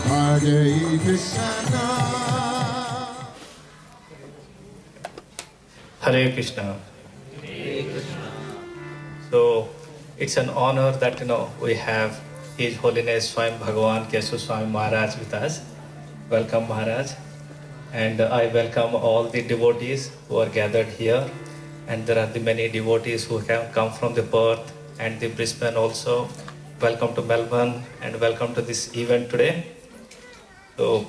Hare Krishna. Hare Krishna. So it's an honor that we have His Holiness Swami Bhagavan Keshava Swami Maharaj with us. Welcome Maharaj. And I welcome all the devotees who are gathered here. And there are the many devotees who have come from the Perth and the Brisbane also. Welcome to Melbourne and welcome to this event today. So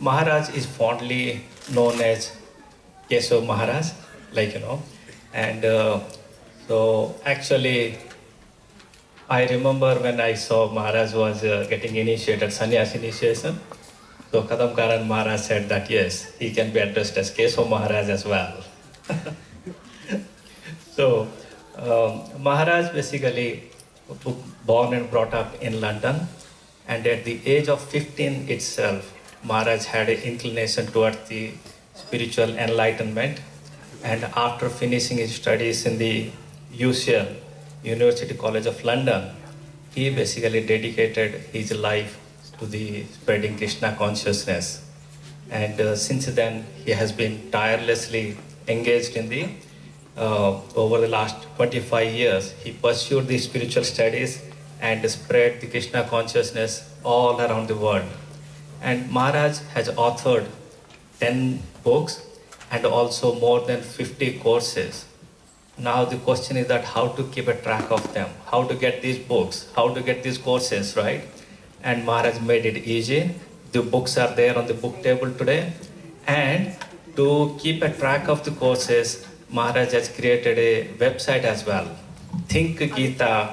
Maharaj is fondly known as Keshava Maharaj, and so actually I remember when I saw Maharaj was getting initiated, sannyas initiation. So Kadam Karan Maharaj said that yes, he can be addressed as Keshava Maharaj as well. So Maharaj basically born and brought up in London, and at the age of 15 itself, Maharaj had an inclination towards the spiritual enlightenment, and after finishing his studies in the UCL, University College of London, he basically dedicated his life to the spreading Krishna consciousness. And since then, he has been tirelessly engaged in the, over the last 25 years, he pursued the spiritual studies and spread the Krishna consciousness all around the world. And Maharaj has authored 10 books and also more than 50 courses. Now the question is that how to keep a track of them, how to get these books, how to get these courses, right? And Maharaj made it easy. The books are there on the book table today. And to keep a track of the courses, Maharaj has created a website as well, thinkgita.org,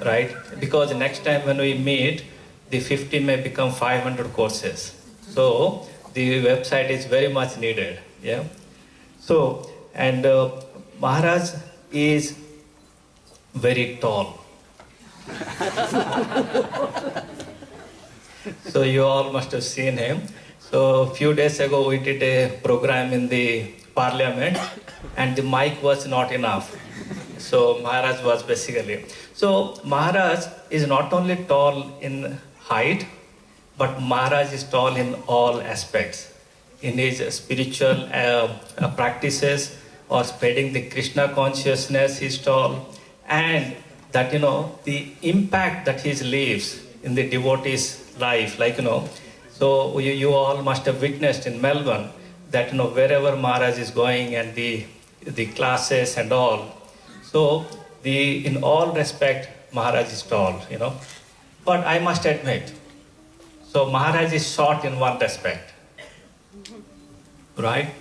right? Because next time when we meet, the 50 may become 500 courses. So the website is very much needed. Yeah. So, and Maharaj is very tall. So you all must have seen him. So a few days ago we did a program in the parliament and the mic was not enough. So Maharaj was basically. So Maharaj is not only tall in height, but Maharaj is tall in all aspects. In his spiritual practices or spreading the Krishna consciousness, he's tall. And that, the impact that he leaves in the devotee's life, so you all must have witnessed in Melbourne that, wherever Maharaj is going and the classes and all, so in all respect, Maharaj is tall, But I must admit, so Maharaj is short in one respect, right?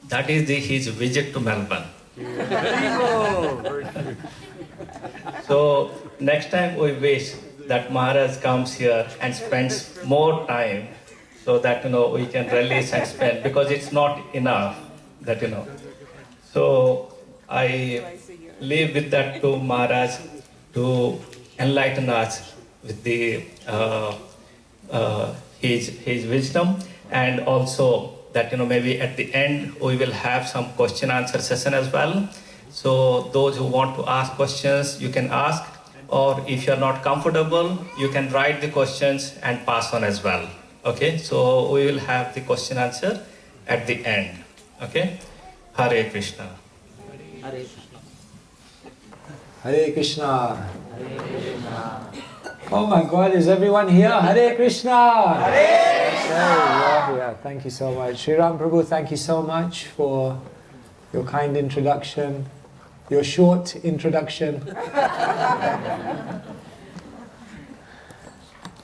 That is his visit to Melbourne. So next time we wish that Maharaj comes here and spends more time so that, we can release and spend, because it's not enough that, So I leave with that to Maharaj to enlighten us with the his wisdom, and also that maybe at the end we will have some question answer session as well. So those who want to ask questions, you can ask, or if you are not comfortable, you can write the questions and pass on as well. Okay, so we will have the question answer at the end. Okay, Hare Krishna. Hare Krishna. Hare Krishna. Hare Krishna. Oh my God, is everyone here? Hare Krishna! Hare Krishna! Yeah, thank you so much. Sri Ram Prabhu, thank you so much for your kind introduction, your short introduction.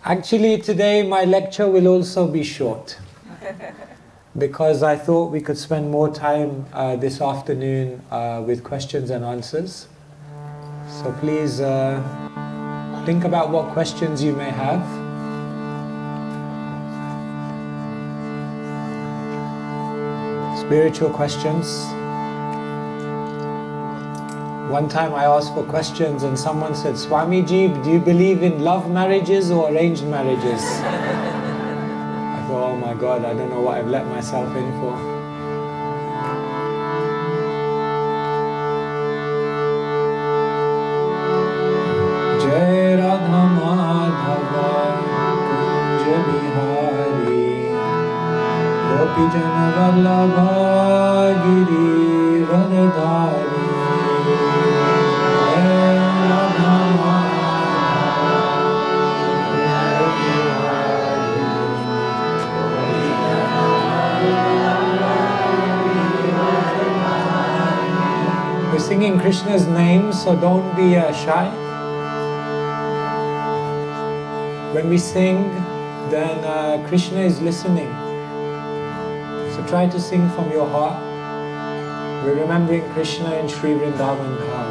Actually, today my lecture will also be short, because I thought we could spend more time this afternoon with questions and answers. So please think about what questions you may have. Spiritual questions. One time I asked for questions and someone said, Swamiji, do you believe in love marriages or arranged marriages? I thought, oh my God, I don't know what I've let myself in for. Jai Vallabha Giri Varadhari We're singing Krishna's name, so don't be shy. When we sing, then Krishna is listening. So try to sing from your heart. We're remembering Krishna in Sri Vrindavan Dham.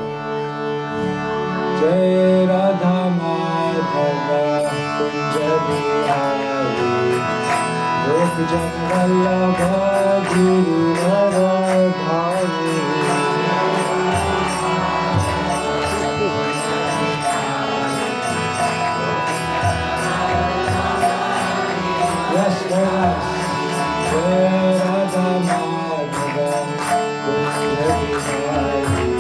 Jai Radha Madhava Kunja Bihari Gopi Jana Vallabha Giri Varadhari. Yes, very nice. Jai Radha Madhava Kunja Bihari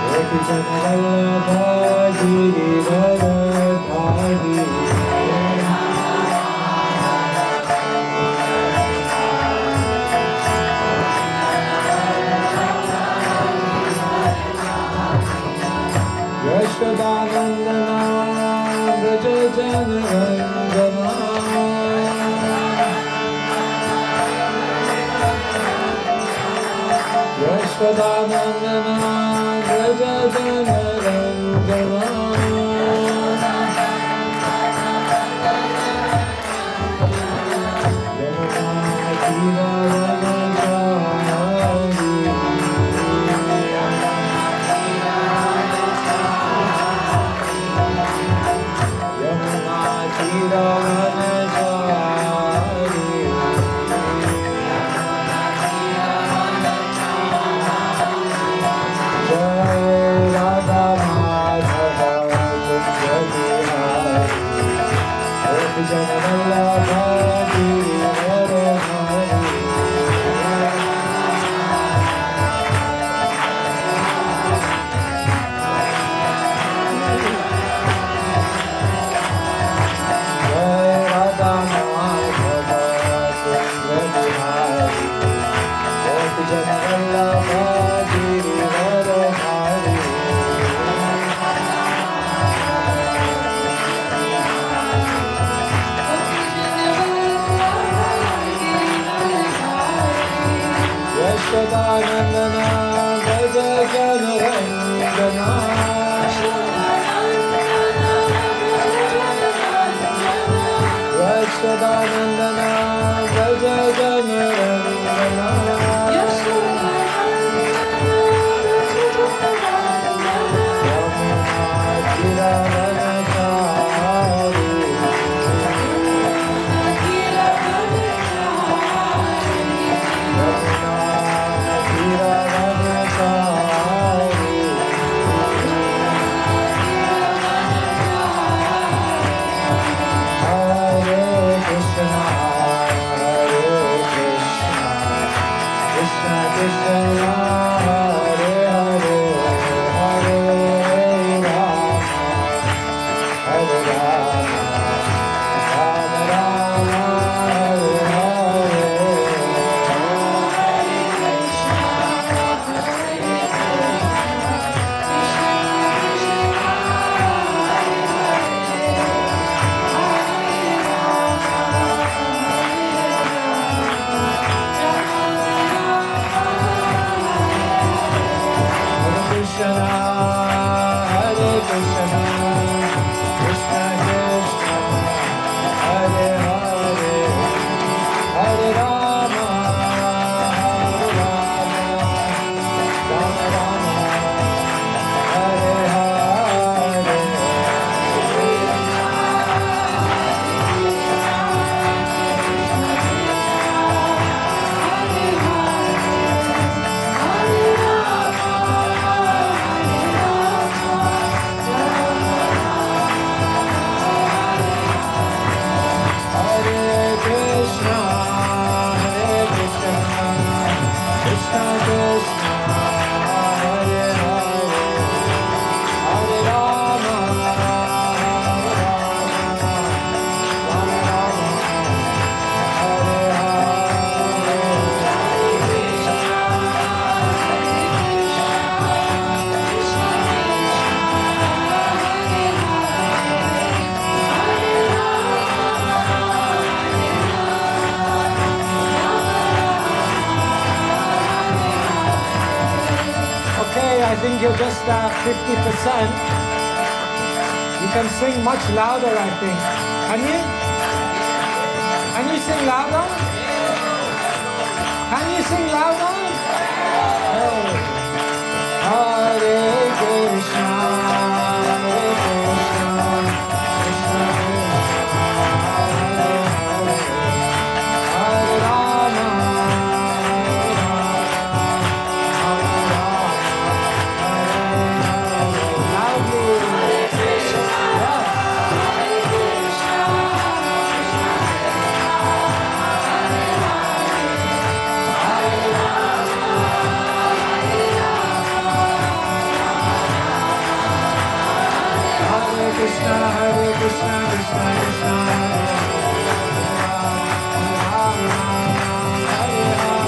Gopi Jana Vallabha Giri Varadhari. Yashodanandana Braja Janarandana Yashodanandana Braja Janarandana just 50%. You can sing much louder, I think. Can you? Can you sing louder? Can you sing louder? Hey. Hare Krishna, Hare Krishna, Krishna Krishna, Hare Rama, Hare Rama,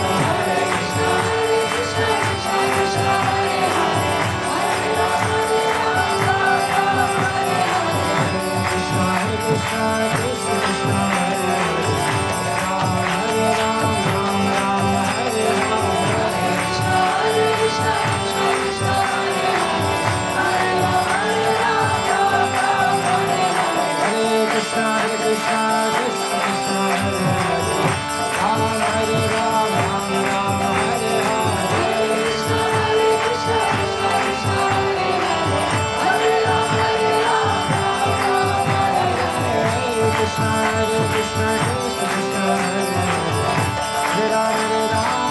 loudly. Yes. Krishna, Hare Krishna, Krishna Krishna, Hare Hare, Krishna, Hare Krishna, Krishna Krishna, Hare Krishna, Hare Krishna, Krishna Krishna, Hare Ram, Hare Krishna, Hare Krishna, Krishna Krishna, Hare Krishna, Hare Krishna, Krishna Krishna, Hare Hare, Hare Ram, Ram Hare Hare, Krishna, Hare Krishna, Krishna Krishna, Hare Hare, Hare Ram, Hare Krishna, Hare Krishna, Krishna Krishna, Hare Hare, Hare Ram,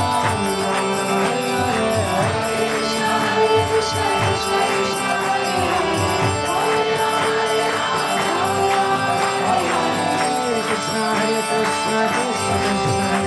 Hare Krishna, Hare Krishna, Krishna Krishna, Hare Krishna, Hare Krishna, Krishna Krishna, Hare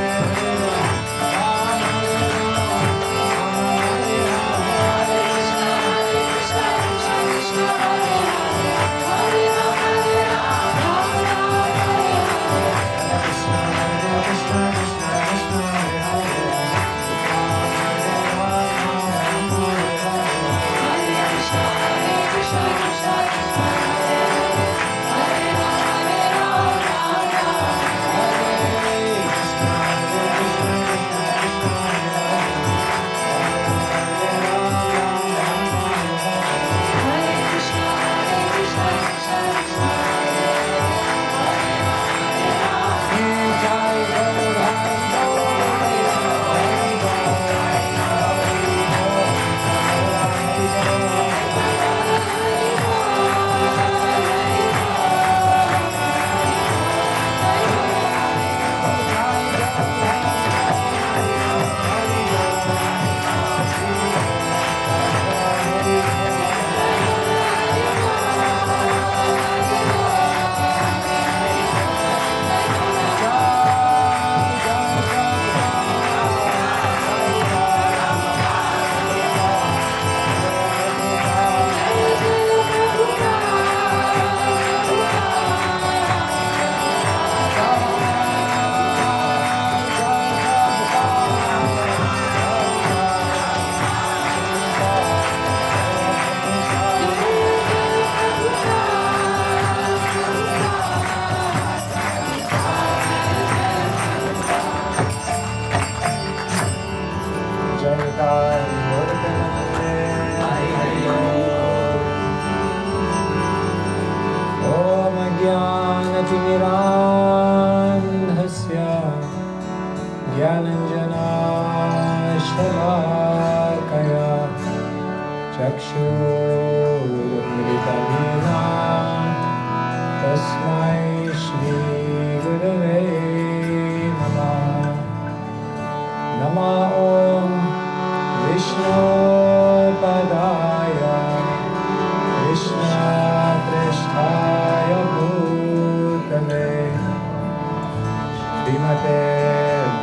Śrīmate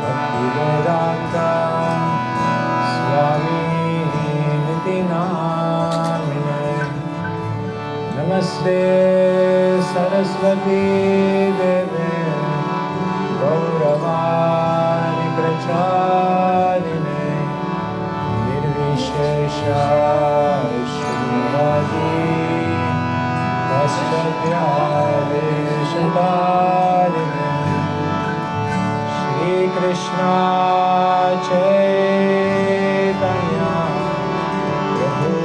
Bhaktivedanta Swami Niti Namine Namaste Saraswati Deve Gauravani Pracharine Nirvishesha Shunyavadi Vasatyadeshatarine Shri Krishna Chaitanya Prabhu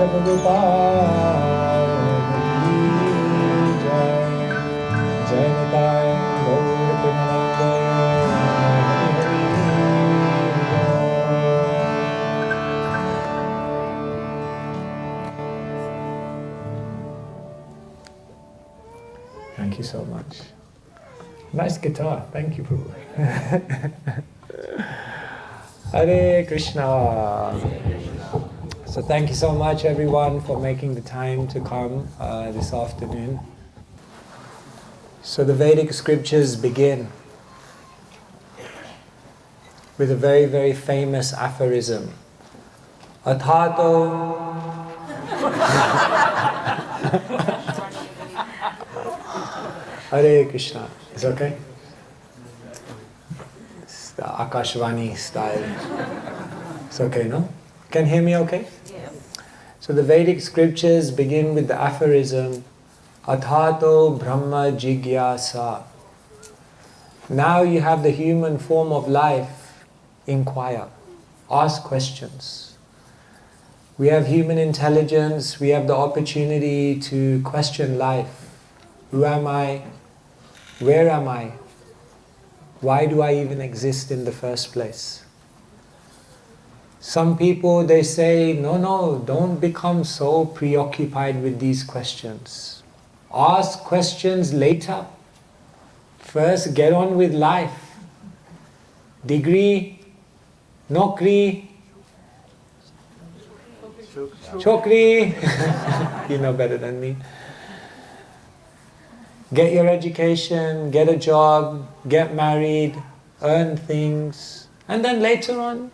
Thank you so much. Nice guitar. Thank you, Prabhu. Hare Krishna. So thank you so much, everyone, for making the time to come this afternoon. So the Vedic scriptures begin with a very, very famous aphorism. Athato Hare Krishna. Is okay? It's the Akashvani style. It's okay, no? Can you hear me okay? Yes. So the Vedic scriptures begin with the aphorism Athato Brahma Jigyasa. Now you have the human form of life. Inquire. Ask questions. We have human intelligence. We have the opportunity to question life. Who am I? Where am I? Why do I even exist in the first place? Some people, they say, no, don't become so preoccupied with these questions. Ask questions later. First, get on with life. Degree, nokri, chokri. You know better than me. Get your education, get a job, get married, earn things, and then later on,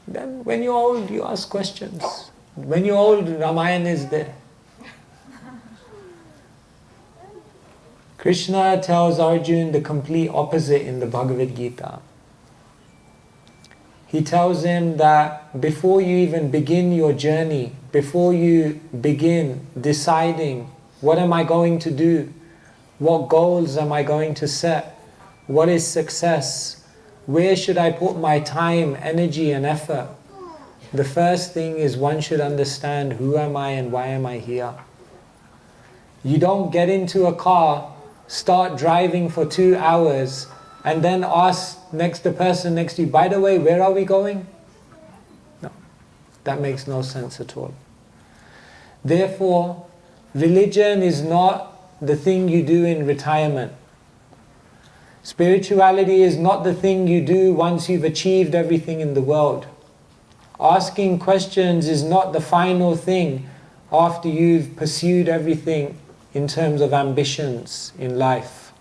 then when you're old, you ask questions. When you're old, Ramayana is there. Krishna tells Arjuna the complete opposite in the Bhagavad Gita. He tells him that before you even begin your journey, before you begin deciding, what am I going to do? What goals am I going to set? What is success? Where should I put my time, energy and effort? The first thing is one should understand who am I and why am I here. You don't get into a car, start driving for 2 hours and then ask the person next to you, by the way, where are we going? No, that makes no sense at all. Therefore, religion is not the thing you do in retirement. Spirituality is not the thing you do once you've achieved everything in the world. Asking questions is not the final thing after you've pursued everything in terms of ambitions in life.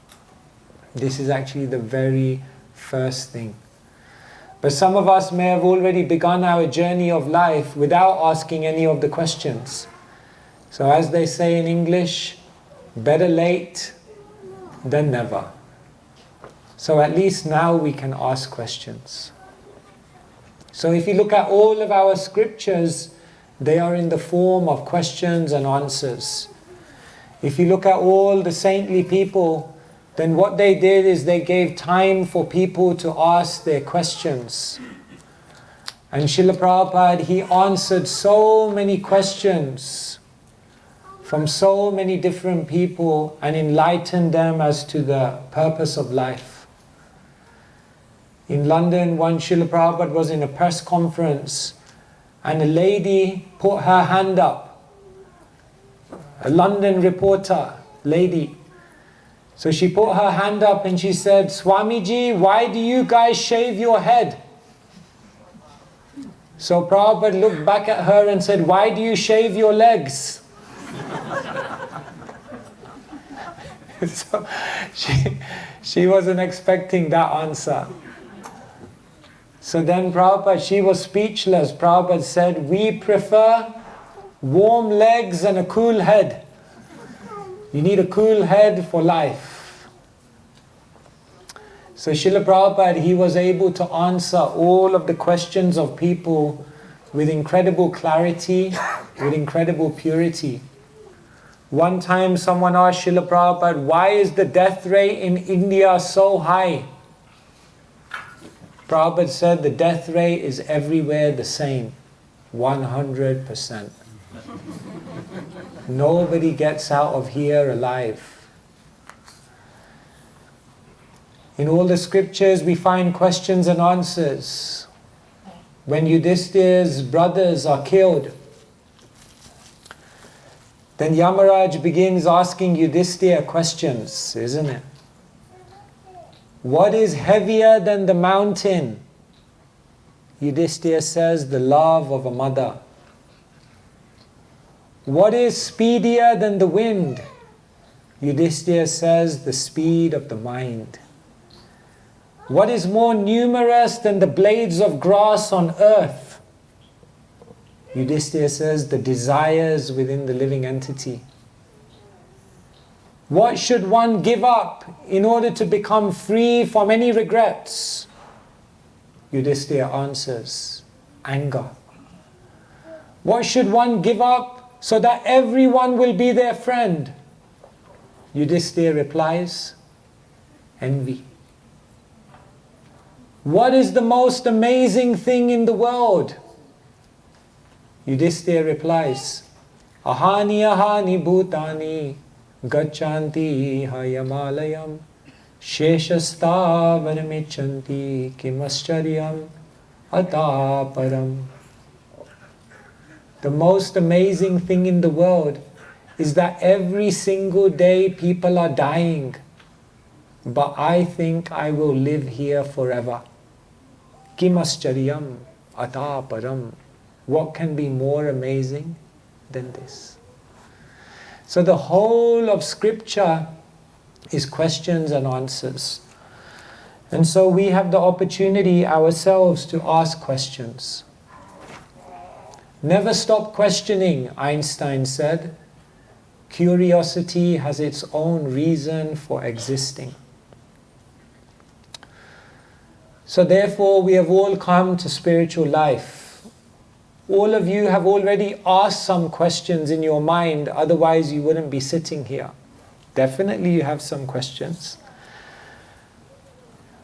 This is actually the very first thing. But some of us may have already begun our journey of life without asking any of the questions. So as they say in English, better late than never. So at least now we can ask questions. So if you look at all of our scriptures, they are in the form of questions and answers. If you look at all the saintly people, then what they did is they gave time for people to ask their questions. And Srila Prabhupada, he answered so many questions from so many different people and enlightened them as to the purpose of life. In London, one Srila Prabhupada was in a press conference and a lady put her hand up. A London reporter, lady. So she put her hand up and she said, Swamiji, why do you guys shave your head? So Prabhupada looked back at her and said, why do you shave your legs? So she wasn't expecting that answer. So then Prabhupada, she was speechless. Prabhupada said, we prefer warm legs and a cool head. You need a cool head for life. So Srila Prabhupada, he was able to answer all of the questions of people with incredible clarity, with incredible purity. One time someone asked Srila Prabhupada, why is the death rate in India so high? Prabhupada said the death rate is everywhere the same, 100%. Nobody gets out of here alive. In all the scriptures we find questions and answers. When Yudhishthira's brothers are killed, then Yamaraj begins asking Yudhishthira questions, isn't it? What is heavier than the mountain? Yudhishthira says, the love of a mother. What is speedier than the wind? Yudhishthira says, the speed of the mind. What is more numerous than the blades of grass on earth? Yudhishthira says, the desires within the living entity. What should one give up in order to become free from any regrets? Yudhishthira answers, anger. What should one give up so that everyone will be their friend? Yudhishthira replies, envy. What is the most amazing thing in the world? Yudhishthira replies, ahani ahani bhutani gachanti hayamalayam sheshastavarmichanti kimascharyam ataparam. The most amazing thing in the world is that every single day people are dying, but I think I will live here forever. Kimascharyam ataparam. What can be more amazing than this? So the whole of scripture is questions and answers. And so we have the opportunity ourselves to ask questions. Never stop questioning, Einstein said. Curiosity has its own reason for existing. So therefore we have all come to spiritual life. All of you have already asked some questions in your mind, otherwise you wouldn't be sitting here. Definitely you have some questions.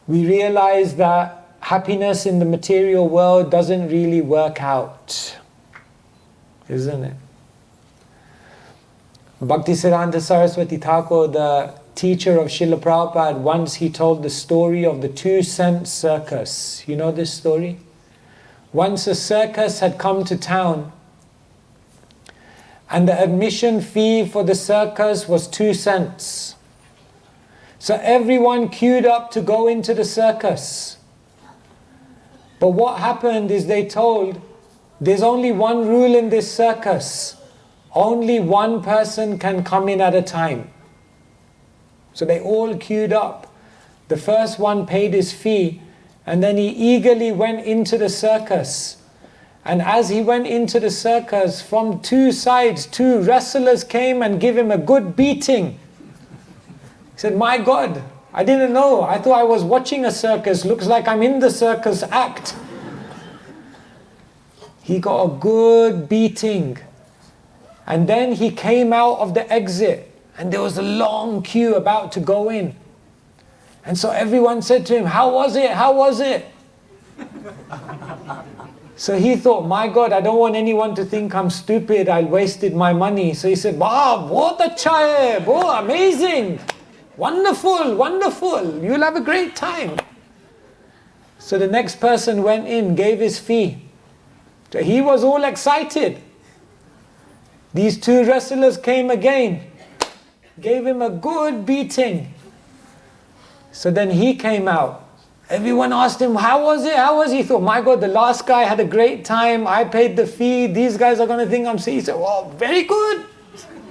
We realize that happiness in the material world doesn't really work out, isn't it? Bhaktisiddhanta Saraswati Thakur, the teacher of Srila Prabhupada, once he told the story of the 2-cent circus. You know this story? Once a circus had come to town, and the admission fee for the circus was 2 cents. So everyone queued up to go into the circus. But what happened is they told, there's only one rule in this circus. Only one person can come in at a time. So they all queued up. The first one paid his fee, and then he eagerly went into the circus. And as he went into the circus, from 2 sides, 2 wrestlers came and gave him a good beating. He said, my God, I didn't know. I thought I was watching a circus. Looks like I'm in the circus act. He got a good beating. And then he came out of the exit, and there was a long queue about to go in. And so everyone said to him, how was it? How was it? So he thought, my God, I don't want anyone to think I'm stupid, I wasted my money. So he said, wow, bahut acha hai, oh, amazing, wonderful, wonderful, you'll have a great time. So the next person went in, gave his fee. So he was all excited. These 2 wrestlers came again, gave him a good beating. So then he came out. Everyone asked him, how was it? How was he? He thought, my God, the last guy had a great time. I paid the fee. These guys are going to think I'm sick. He said, wow, very good.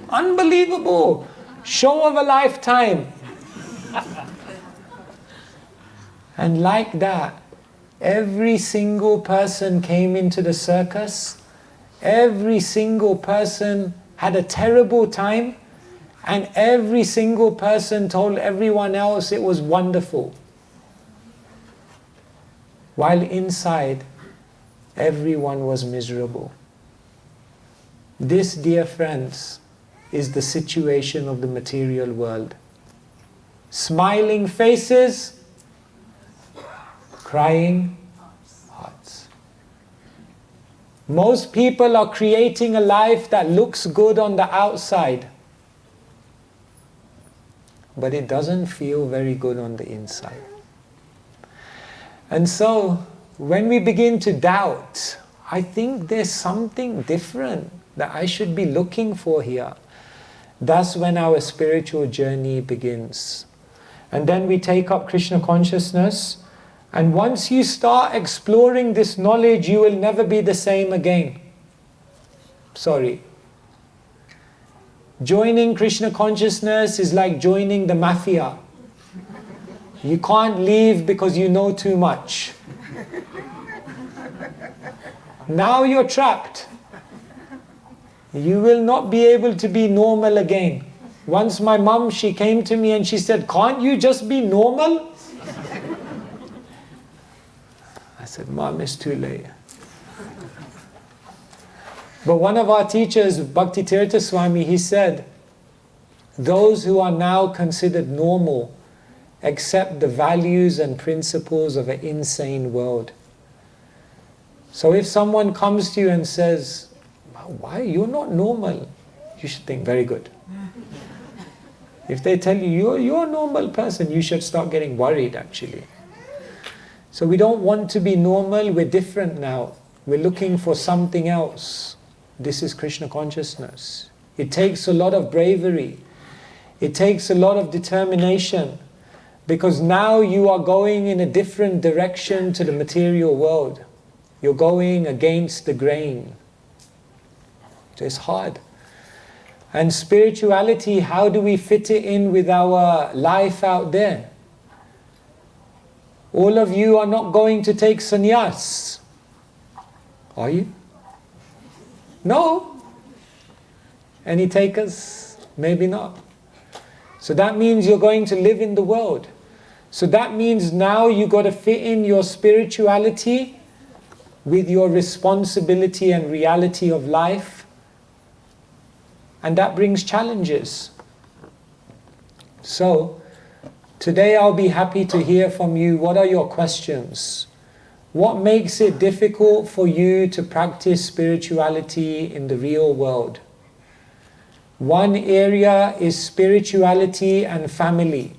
Unbelievable. Show of a lifetime. And like that, every single person came into the circus. Every single person had a terrible time. And every single person told everyone else it was wonderful. While inside, everyone was miserable. This, dear friends, is the situation of the material world. Smiling faces, crying hearts. Most people are creating a life that looks good on the outside, but it doesn't feel very good on the inside. And so, when we begin to doubt, I think there's something different that I should be looking for here. That's when our spiritual journey begins. And then we take up Krishna consciousness, and once you start exploring this knowledge, you will never be the same again. Sorry. Joining Krishna consciousness is like joining the mafia. You can't leave because you know too much. Now you're trapped. You will not be able to be normal again. Once my mom, she came to me and she said, "Can't you just be normal?" I said, "Mom, it's too late." But one of our teachers, Bhaktivedanta Swami, he said, those who are now considered normal accept the values and principles of an insane world. So if someone comes to you and says, "Why, you're not normal," you should think, very good. If they tell you, you're a normal person, you should start getting worried actually. So we don't want to be normal, we're different now. We're looking for something else. This is Krishna consciousness. It takes a lot of bravery. It takes a lot of determination, because now you are going in a different direction to the material world. You're going against the grain. So it's hard. And spirituality, how do we fit it in with our life out there? All of you are not going to take sannyas. Are you? No. Any takers? Maybe not. So that means you're going to live in the world. So that means now you got to fit in your spirituality with your responsibility and reality of life. And that brings challenges. So, today I'll be happy to hear from you. What are your questions? What makes it difficult for you to practice spirituality in the real world? One area is spirituality and family.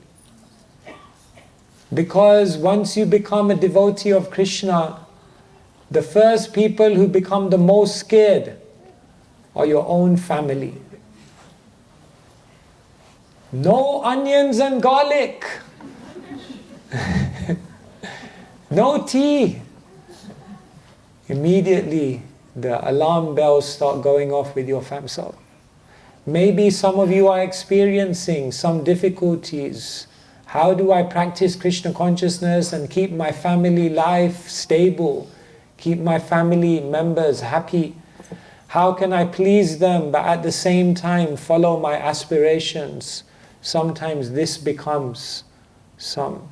Because once you become a devotee of Krishna, the first people who become the most scared are your own family. No onions and garlic. No tea. Immediately the alarm bells start going off with your family. So maybe some of you are experiencing some difficulties. How do I practice Krishna consciousness and keep my family life stable? Keep my family members happy? How can I please them but at the same time follow my aspirations? Sometimes this becomes some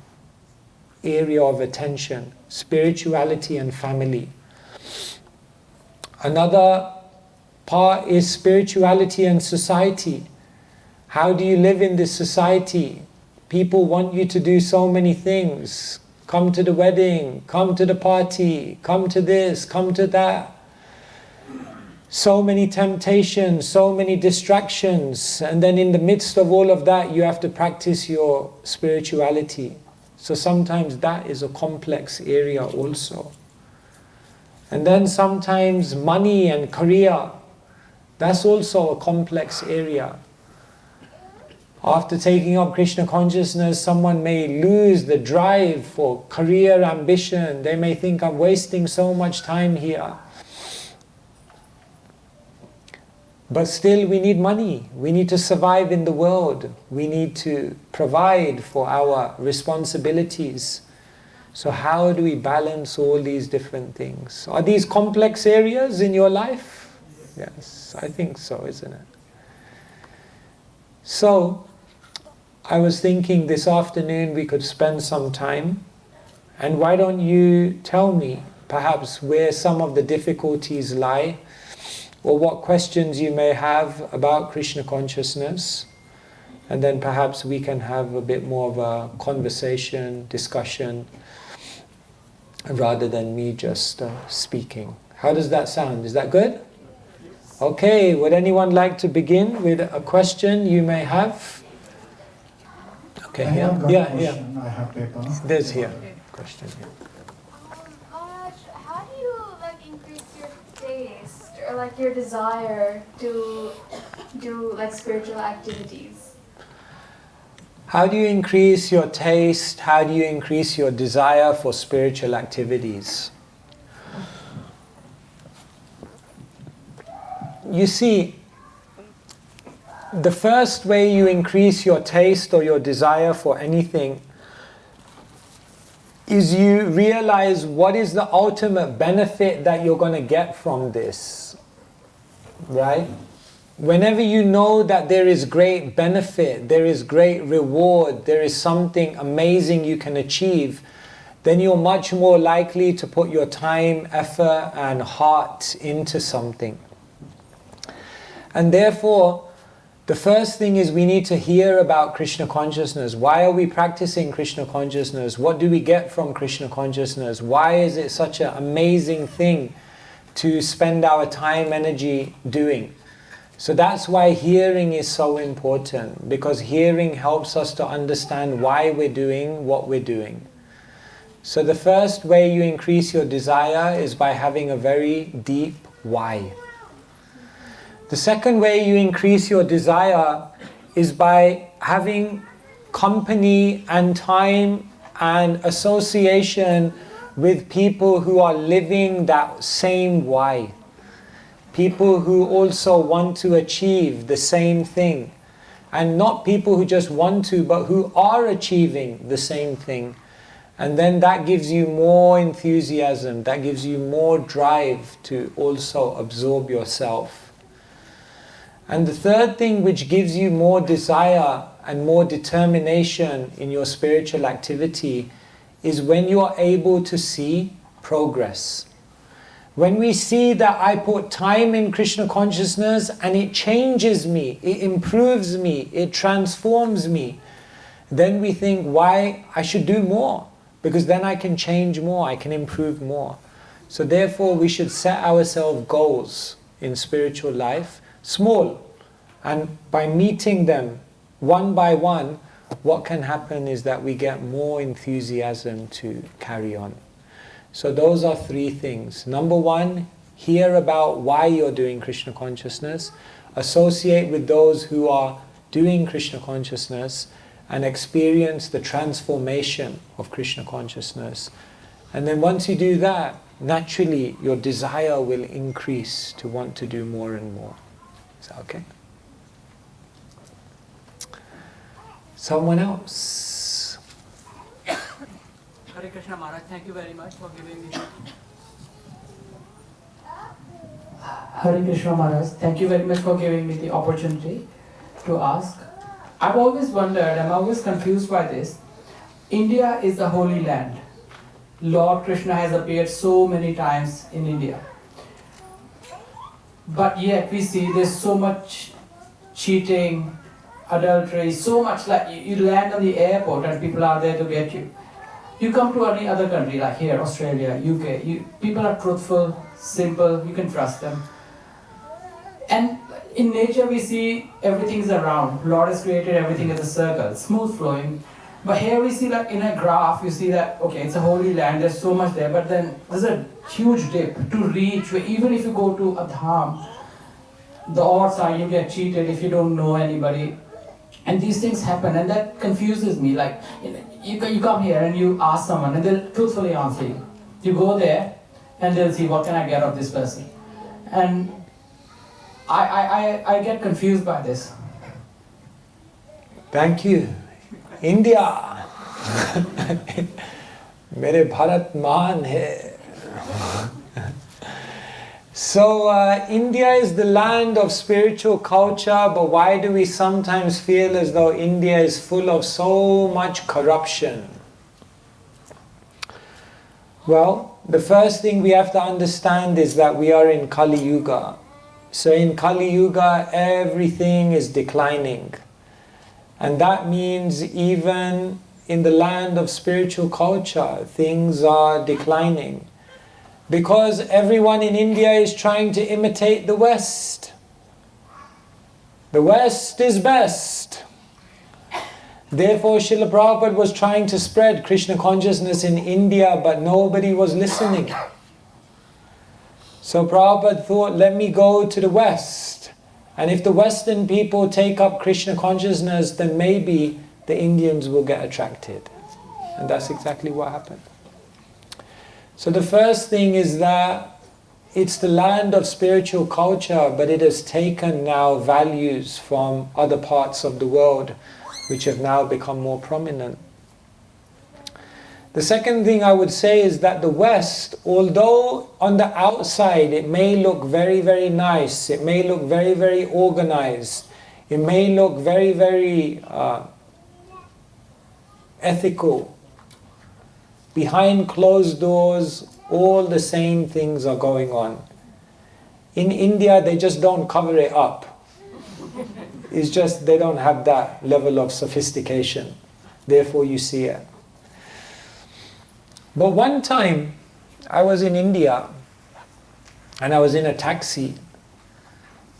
area of attention. Spirituality and family. Another part is spirituality and society. How do you live in this society? People want you to do so many things. Come to the wedding, come to the party, come to this, come to that. So many temptations, so many distractions, and then in the midst of all of that you have to practice your spirituality. So sometimes that is a complex area also. And then sometimes money and career, that's also a complex area. After taking up Krishna consciousness, someone may lose the drive for career ambition. They may think, I'm wasting so much time here. But still we need money. We need to survive in the world. We need to provide for our responsibilities. So how do we balance all these different things? Are these complex areas in your life? Yes, I think so, isn't it? So, I was thinking this afternoon we could spend some time, and why don't you tell me perhaps where some of the difficulties lie, or what questions you may have about Krishna consciousness, and then perhaps we can have a bit more of a conversation, discussion, rather than me just speaking. How does that sound? Is that good? Okay, would anyone like to begin with a question you may have? Okay, I have got yeah, a question. I have paper. There's here. Question here. Maharaj, how do you like increase your taste or like your desire to do like spiritual activities? How do you increase your taste? How do you increase your desire for spiritual activities? You see, the first way you increase your taste or your desire for anything is you realize what is the ultimate benefit that you're going to get from this, right? Whenever you know that there is great benefit, there is great reward, there is something amazing you can achieve, then you're much more likely to put your time, effort and heart into something. And therefore, the first thing is we need to hear about Krishna consciousness. Why are we practicing Krishna consciousness? What do we get from Krishna consciousness? Why is it such an amazing thing to spend our time, energy doing? So that's why hearing is so important, because hearing helps us to understand why we're doing what we're doing. So the first way you increase your desire is by having a very deep why. The second way you increase your desire is by having company and time and association with people who are living that same why. People who also want to achieve the same thing. And not people who just want to, but who are achieving the same thing. And then that gives you more enthusiasm, that gives you more drive to also absorb yourself. And the third thing which gives you more desire and more determination in your spiritual activity is when you are able to see progress. When we see that I put time in Krishna consciousness and it changes me, it improves me, it transforms me, then we think, why I should do more, because then I can change more, I can improve more. So therefore we should set ourselves goals in spiritual life, small, and by meeting them one by one, what can happen is that we get more enthusiasm to carry on. So those are three things. Number one, hear about why you're doing Krishna consciousness, associate with those who are doing Krishna consciousness, and experience the transformation of Krishna consciousness. And then once you do that, naturally your desire will increase to want to do more and more. Is that okay? Someone else? Hare Krishna Maharaj, thank you very much for giving me. Hare Krishna Maharaj, thank you very much for giving me the opportunity to ask. I've always wondered, I'm always confused by this. India is the holy land. Lord Krishna has appeared so many times in India. But yet we see there's so much cheating, adultery, so much, like you land on the airport and people are there to get you. You come to any other country like here, Australia, UK, people are truthful, simple, you can trust them. And in nature we see everything is around. Lord has created everything as a circle, smooth flowing. But here we see, like in a graph, you see that, okay, it's a holy land, there's so much there, but then there's a huge dip to reach, where even if you go to a dham, the odds are you get cheated if you don't know anybody. And these things happen, and that confuses me. Like, you come here and you ask someone, and they'll truthfully answer you. You go there, and they'll see, what can I get of this person? And I get confused by this. Thank you. India. मेरे भारत मान है. So India is the land of spiritual culture, but why do we sometimes feel as though India is full of so much corruption? Well, the first thing we have to understand is that we are in Kali Yuga. So in Kali Yuga, everything is declining. And that means even in the land of spiritual culture, things are declining. Because everyone in India is trying to imitate the West. The West is best. Therefore, Srila Prabhupada was trying to spread Krishna consciousness in India, but nobody was listening. So Prabhupada thought, let me go to the West. And if the Western people take up Krishna consciousness, then maybe the Indians will get attracted. And that's exactly what happened. So the first thing is that it's the land of spiritual culture, but it has taken now values from other parts of the world, which have now become more prominent. The second thing I would say is that the West, although on the outside it may look very, very nice, it may look very, very organized, it may look very, very ethical, behind closed doors, all the same things are going on. In India, they just don't cover it up. It's just they don't have that level of sophistication. Therefore, you see it. But one time, I was in India, and I was in a taxi.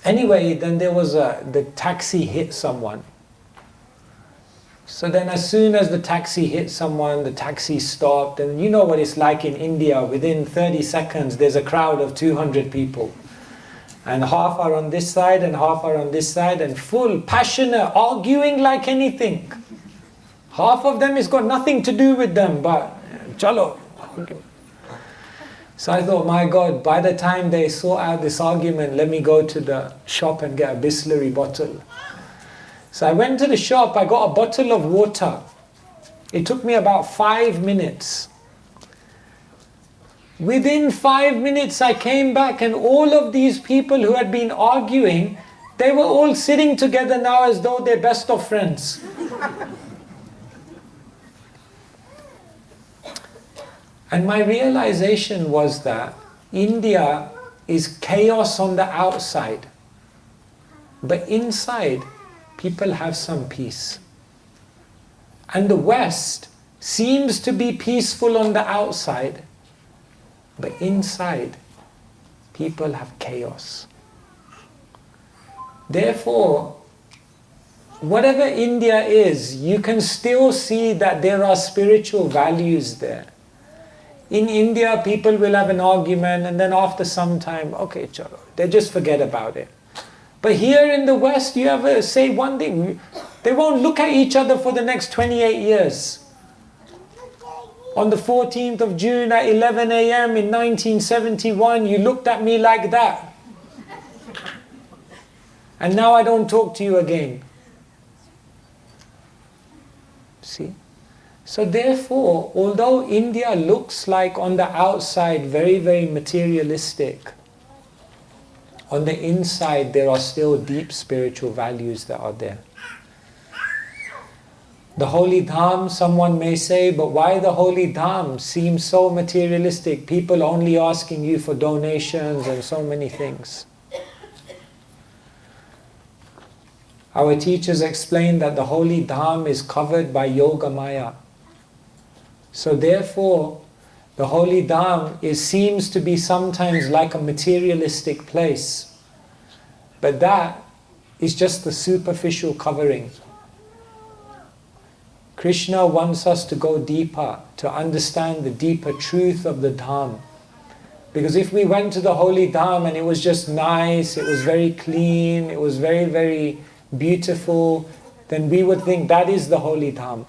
Anyway, then the taxi hit someone. So then as soon as the taxi hit someone, the taxi stopped, and you know what it's like in India, within 30 seconds there's a crowd of 200 people. And half are on this side and half are on this side, and full, passionate, arguing like anything. Half of them has got nothing to do with them, but chalo. So I thought, my God, by the time they sort out this argument, let me go to the shop and get a Bisleri bottle. So I went to the shop, I got a bottle of water. It took me about 5 minutes. Within 5 minutes I came back, and all of these people who had been arguing, they were all sitting together now as though they're best of friends. And my realization was that India is chaos on the outside, but inside people have some peace. And the West seems to be peaceful on the outside, but inside people have chaos. Therefore, whatever India is, you can still see that there are spiritual values there. In India, people will have an argument, and then after some time, okay, chalo, they just forget about it. But here in the West, you ever say one thing, they won't look at each other for the next 28 years. On the 14th of June at 11 a.m. in 1971, you looked at me like that. And now I don't talk to you again. See? So therefore, although India looks like on the outside very, very materialistic, on the inside there are still deep spiritual values that are there. The holy dham, someone may say, but why the holy dham seems so materialistic? People only asking you for donations and so many things. Our teachers explained that the holy dham is covered by yoga maya. So therefore, the holy dham seems to be sometimes like a materialistic place. But that is just the superficial covering. Krishna wants us to go deeper, to understand the deeper truth of the dham. Because if we went to the holy dham and it was just nice, it was very clean, it was very, very beautiful, then we would think that is the holy dham.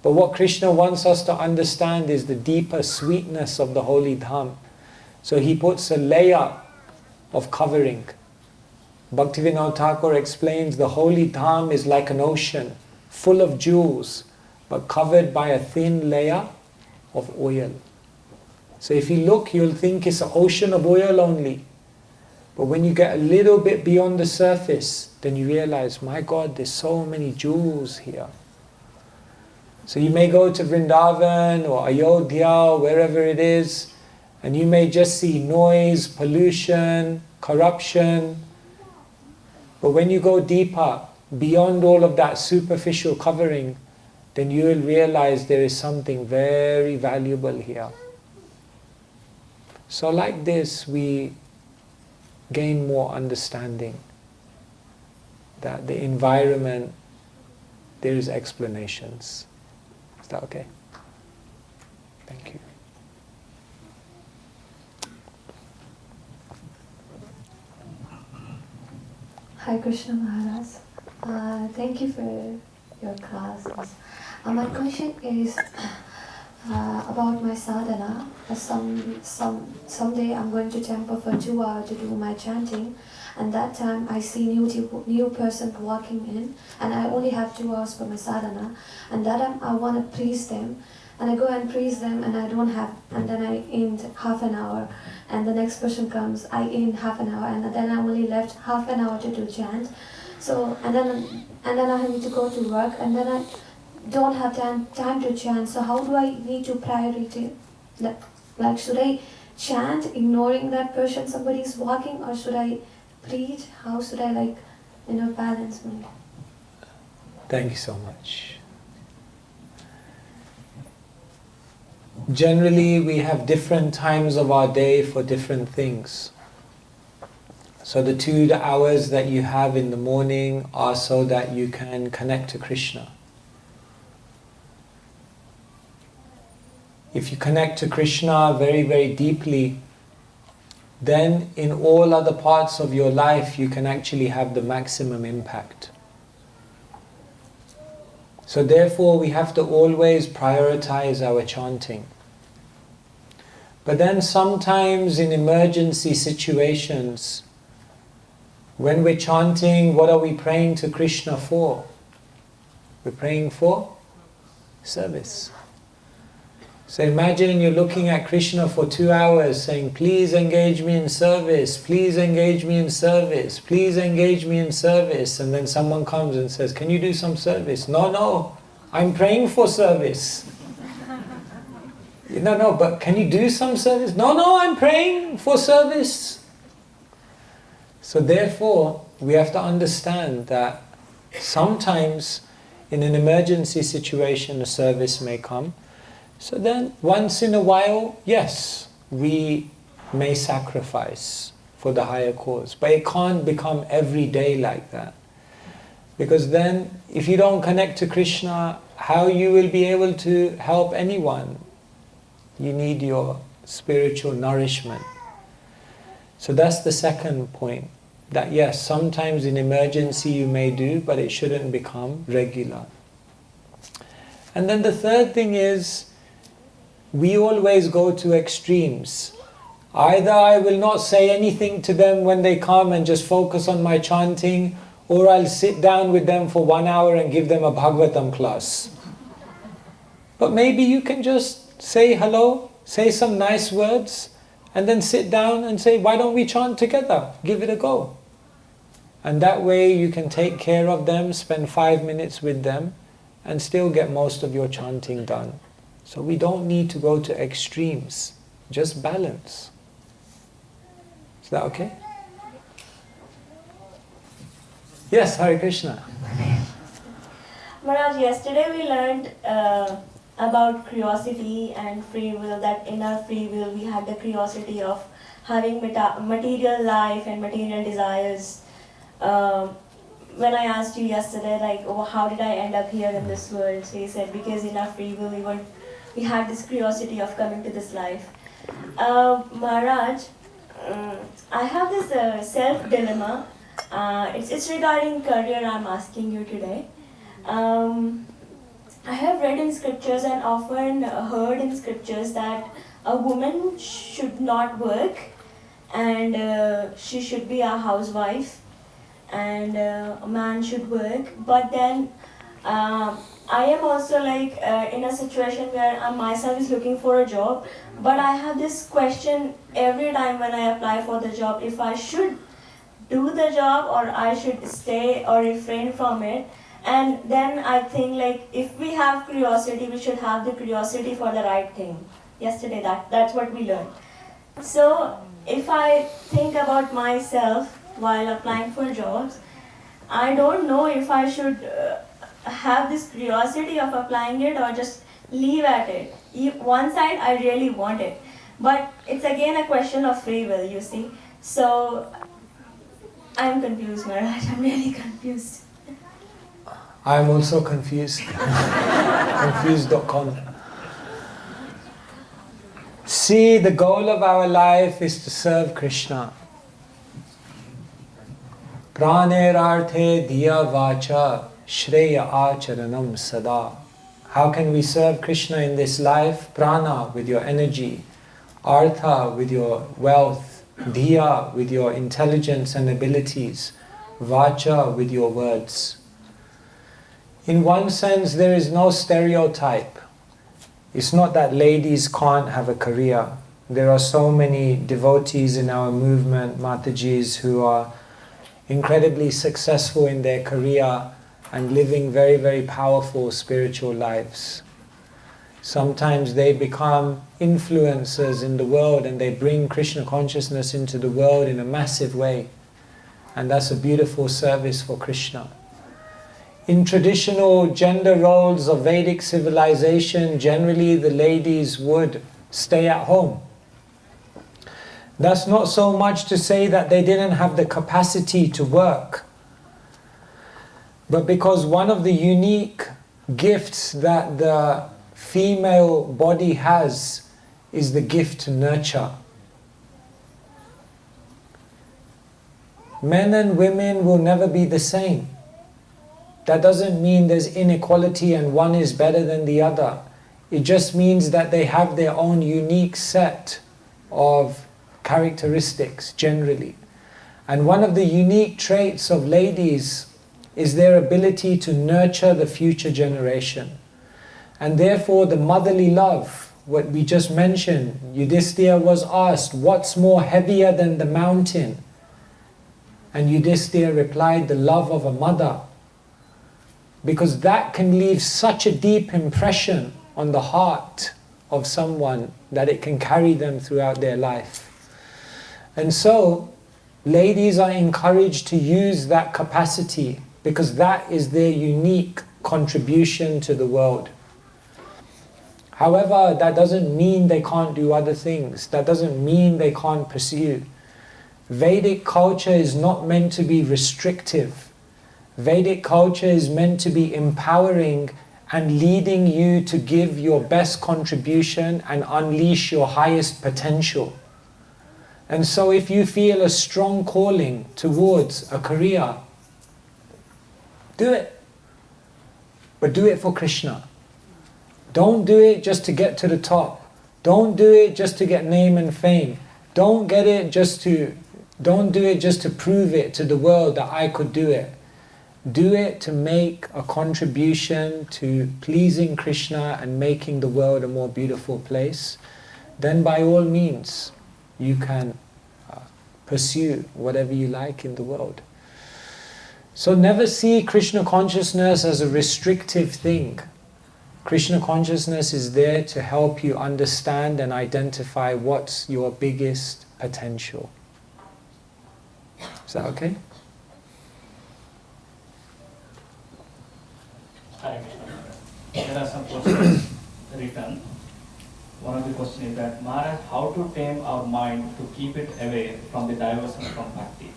But what Krishna wants us to understand is the deeper sweetness of the holy dham. So he puts a layer of covering. Bhaktivedanta Thakur explains the holy dham is like an ocean, full of jewels, but covered by a thin layer of oil. So if you look, you'll think it's an ocean of oil only. But when you get a little bit beyond the surface, then you realize, my God, there's so many jewels here. So you may go to Vrindavan or Ayodhya or wherever it is, and you may just see noise, pollution, corruption. But when you go deeper, beyond all of that superficial covering, then you will realize there is something very valuable here. So like this, we gain more understanding that the environment, there is explanations. Is that okay? Thank you. Hi Krishna Maharaj. Thank you for your classes. My question is about my sadhana. Someday I'm going to temple for 2 hours to do my chanting, and that time I see new person walking in, and I only have 2 hours for my sadhana, and that time I want to please them, and I go and praise them, and I don't have, and then I end half an hour, and the next person comes, I end half an hour, and then I only left half an hour to do chant. So and then I need to go to work, and then I don't have time to chant. So how do I need to priority? Like should I chant ignoring that person somebody is walking, or should I preach? How should I balance my? Thank you so much. Generally, we have different times of our day for different things. So the 2 hours that you have in the morning are so that you can connect to Krishna. If you connect to Krishna very, very deeply, then in all other parts of your life you can actually have the maximum impact. So therefore we have to always prioritize our chanting. But then sometimes in emergency situations, when we're chanting, what are we praying to Krishna for? We're praying for service. So imagine you're looking at Krishna for 2 hours saying, please engage me in service, please engage me in service, please engage me in service. And then someone comes and says, can you do some service? No, I'm praying for service. No, but can you do some service? No, I'm praying for service. So therefore, we have to understand that sometimes in an emergency situation a service may come. So then once in a while, yes, we may sacrifice for the higher cause. But it can't become every day like that. Because then if you don't connect to Krishna, how you will be able to help anyone? You need your spiritual nourishment. So that's the second point. That yes, sometimes in emergency you may do, but it shouldn't become regular. And then the third thing is, we always go to extremes. Either I will not say anything to them when they come and just focus on my chanting, or I'll sit down with them for 1 hour and give them a Bhagavatam class. But maybe you can just say hello, say some nice words, and then sit down and say, why don't we chant together? Give it a go. And that way you can take care of them, spend 5 minutes with them, and still get most of your chanting done. So we don't need to go to extremes, just balance. Is that okay? Yes, Hare Krishna. Maharaj, yesterday we learned about curiosity and free will, that in our free will we had the curiosity of having material life and material desires. When I asked you yesterday, how did I end up here in this world? So you said, because in our free will we had this curiosity of coming to this life. Maharaj, I have this self-dilemma. It's regarding career I'm asking you today. I have read in scriptures and often heard in scriptures that a woman should not work and she should be a housewife, and a man should work. But then I am also in a situation where I myself is looking for a job, but I have this question every time when I apply for the job, if I should do the job or I should stay or refrain from it. And then I think if we have curiosity, we should have the curiosity for the right thing. Yesterday that's what we learned. So if I think about myself while applying for jobs, I don't know if I should have this curiosity of applying it or just leave at it. One side I really want it, But it's again a question of free will, you see. So I'm confused, Maharaj. I'm really confused. I'm also confused. Confused.com. See, the goal of our life is to serve Krishna. Pranerarthe diya vacha shreya acharanam sada. How can we serve Krishna in this life? Prana, with your energy. Artha, with your wealth. Diya, with your intelligence and abilities. Vacha, with your words. In one sense, there is no stereotype. It's not that ladies can't have a career. There are so many devotees in our movement, Matajis, who are incredibly successful in their career and living very, very powerful spiritual lives. Sometimes they become influencers in the world and they bring Krishna consciousness into the world in a massive way. And that's a beautiful service for Krishna. In traditional gender roles of Vedic civilization, generally the ladies would stay at home. That's not so much to say that they didn't have the capacity to work, but because one of the unique gifts that the female body has is the gift to nurture. Men and women will never be the same. That doesn't mean there's inequality and one is better than the other. It just means that they have their own unique set of characteristics generally. And one of the unique traits of ladies is their ability to nurture the future generation. And therefore the motherly love, what we just mentioned, Yudhishthira was asked, what's more heavier than the mountain? And Yudhishthira replied, the love of a mother. Because that can leave such a deep impression on the heart of someone that it can carry them throughout their life. And so, ladies are encouraged to use that capacity because that is their unique contribution to the world. However, that doesn't mean they can't do other things. That doesn't mean they can't pursue. Vedic culture is not meant to be restrictive. Vedic culture is meant to be empowering and leading you to give your best contribution and unleash your highest potential. And so if you feel a strong calling towards a career, do it. But do it for Krishna. Don't do it just to get to the top. Don't do it just to get name and fame. Don't do it just to prove it to the world that I could do it. Do it to make a contribution to pleasing Krishna and making the world a more beautiful place. Then by all means, you can pursue whatever you like in the world. So never see Krishna consciousness as a restrictive thing. Krishna consciousness is there to help you understand and identify what's your biggest potential. Is that okay? Hare Krishna. There are some questions written. One of the questions is that, Maharaj, how to tame our mind to keep it away from the diversion from bhakti?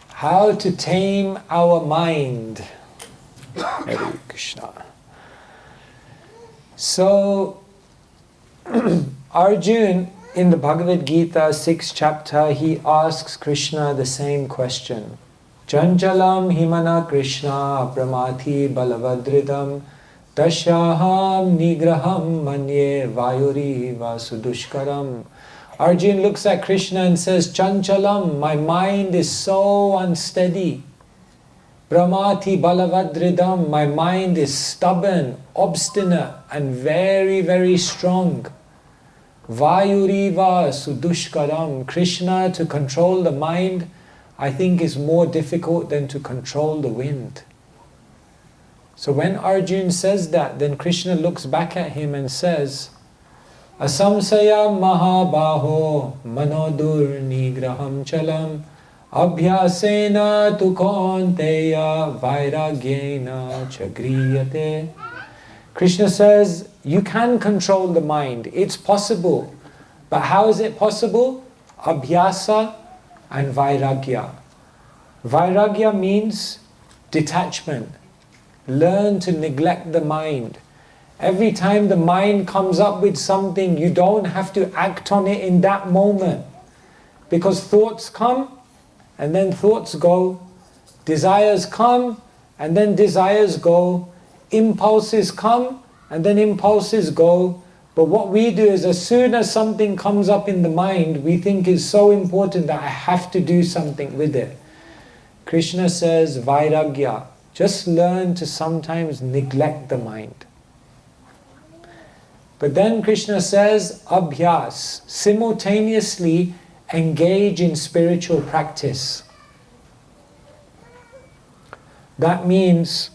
How to tame our mind. Hare Krishna. So, Arjuna in the Bhagavad Gita, 6th chapter, he asks Krishna the same question. Chanchalam himana Krishna pramati balavadridam tasyaham nigraham manye vayuri vasudushkaram. Arjuna looks at Krishna and says, Chanchalam, my mind is so unsteady. Pramati balavadridam, my mind is stubborn, obstinate and very, very strong. Vayuriva sudushkaram. Krishna, to control the mind, I think is more difficult than to control the wind. So when Arjuna says that, then Krishna looks back at him and says, Asamsaya mahabaho manodur nigraham chalam abhyasena tu konteya vairagyena chagriyate. Krishna says, you can control the mind. It's possible. But how is it possible? Abhyasa and Vairagya. Vairagya means detachment. Learn to neglect the mind. Every time the mind comes up with something, you don't have to act on it in that moment. Because thoughts come and then thoughts go. Desires come and then desires go. Impulses come and then impulses go. But what we do is, as soon as something comes up in the mind, we think is so important that I have to do something with it. Krishna says, Vairagya, just learn to sometimes neglect the mind. But then Krishna says, Abhyas, simultaneously engage in spiritual practice. That means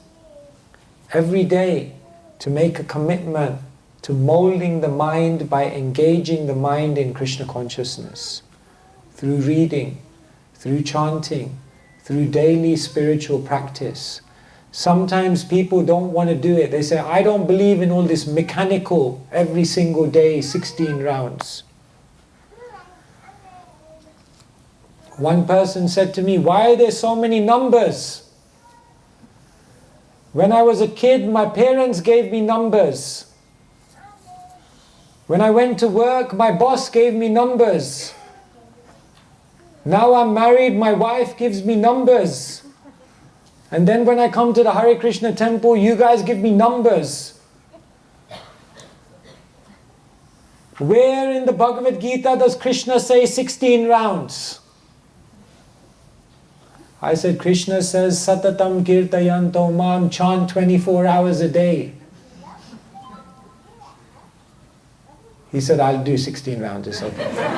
every day to make a commitment to molding the mind by engaging the mind in Krishna consciousness. Through reading, through chanting, through daily spiritual practice. Sometimes people don't want to do it. They say, I don't believe in all this mechanical, every single day, 16 rounds. One person said to me, why are there so many numbers? When I was a kid, my parents gave me numbers. When I went to work, my boss gave me numbers. Now I'm married, my wife gives me numbers. And then when I come to the Hare Krishna temple, you guys give me numbers. Where in the Bhagavad Gita does Krishna say 16 rounds? I said, Krishna says, Satatam Kirtayanto Mam, chant 24 hours a day. He said, I'll do 16 rounds, it's okay.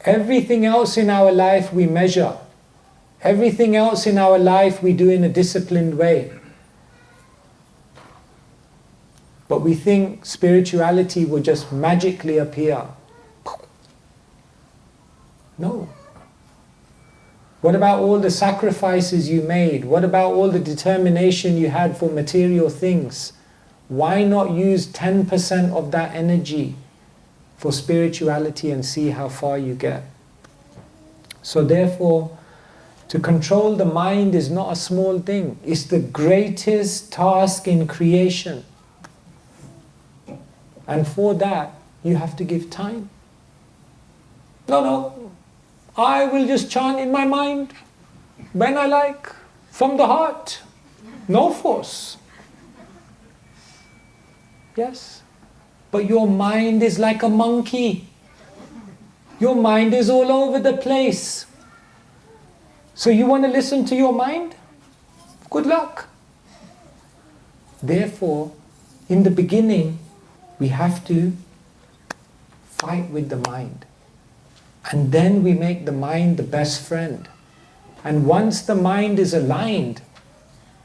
Everything else in our life we measure. Everything else in our life we do in a disciplined way. But we think spirituality will just magically appear. No. What about all the sacrifices you made? What about all the determination you had for material things? Why not use 10% of that energy for spirituality and see how far you get? So therefore, to control the mind is not a small thing. It's the greatest task in creation. And for that, you have to give time. No, I will just chant in my mind, when I like, from the heart. No force. Yes. But your mind is like a monkey. Your mind is all over the place. So you want to listen to your mind? Good luck. Therefore, in the beginning, we have to fight with the mind. And then we make the mind the best friend. And once the mind is aligned,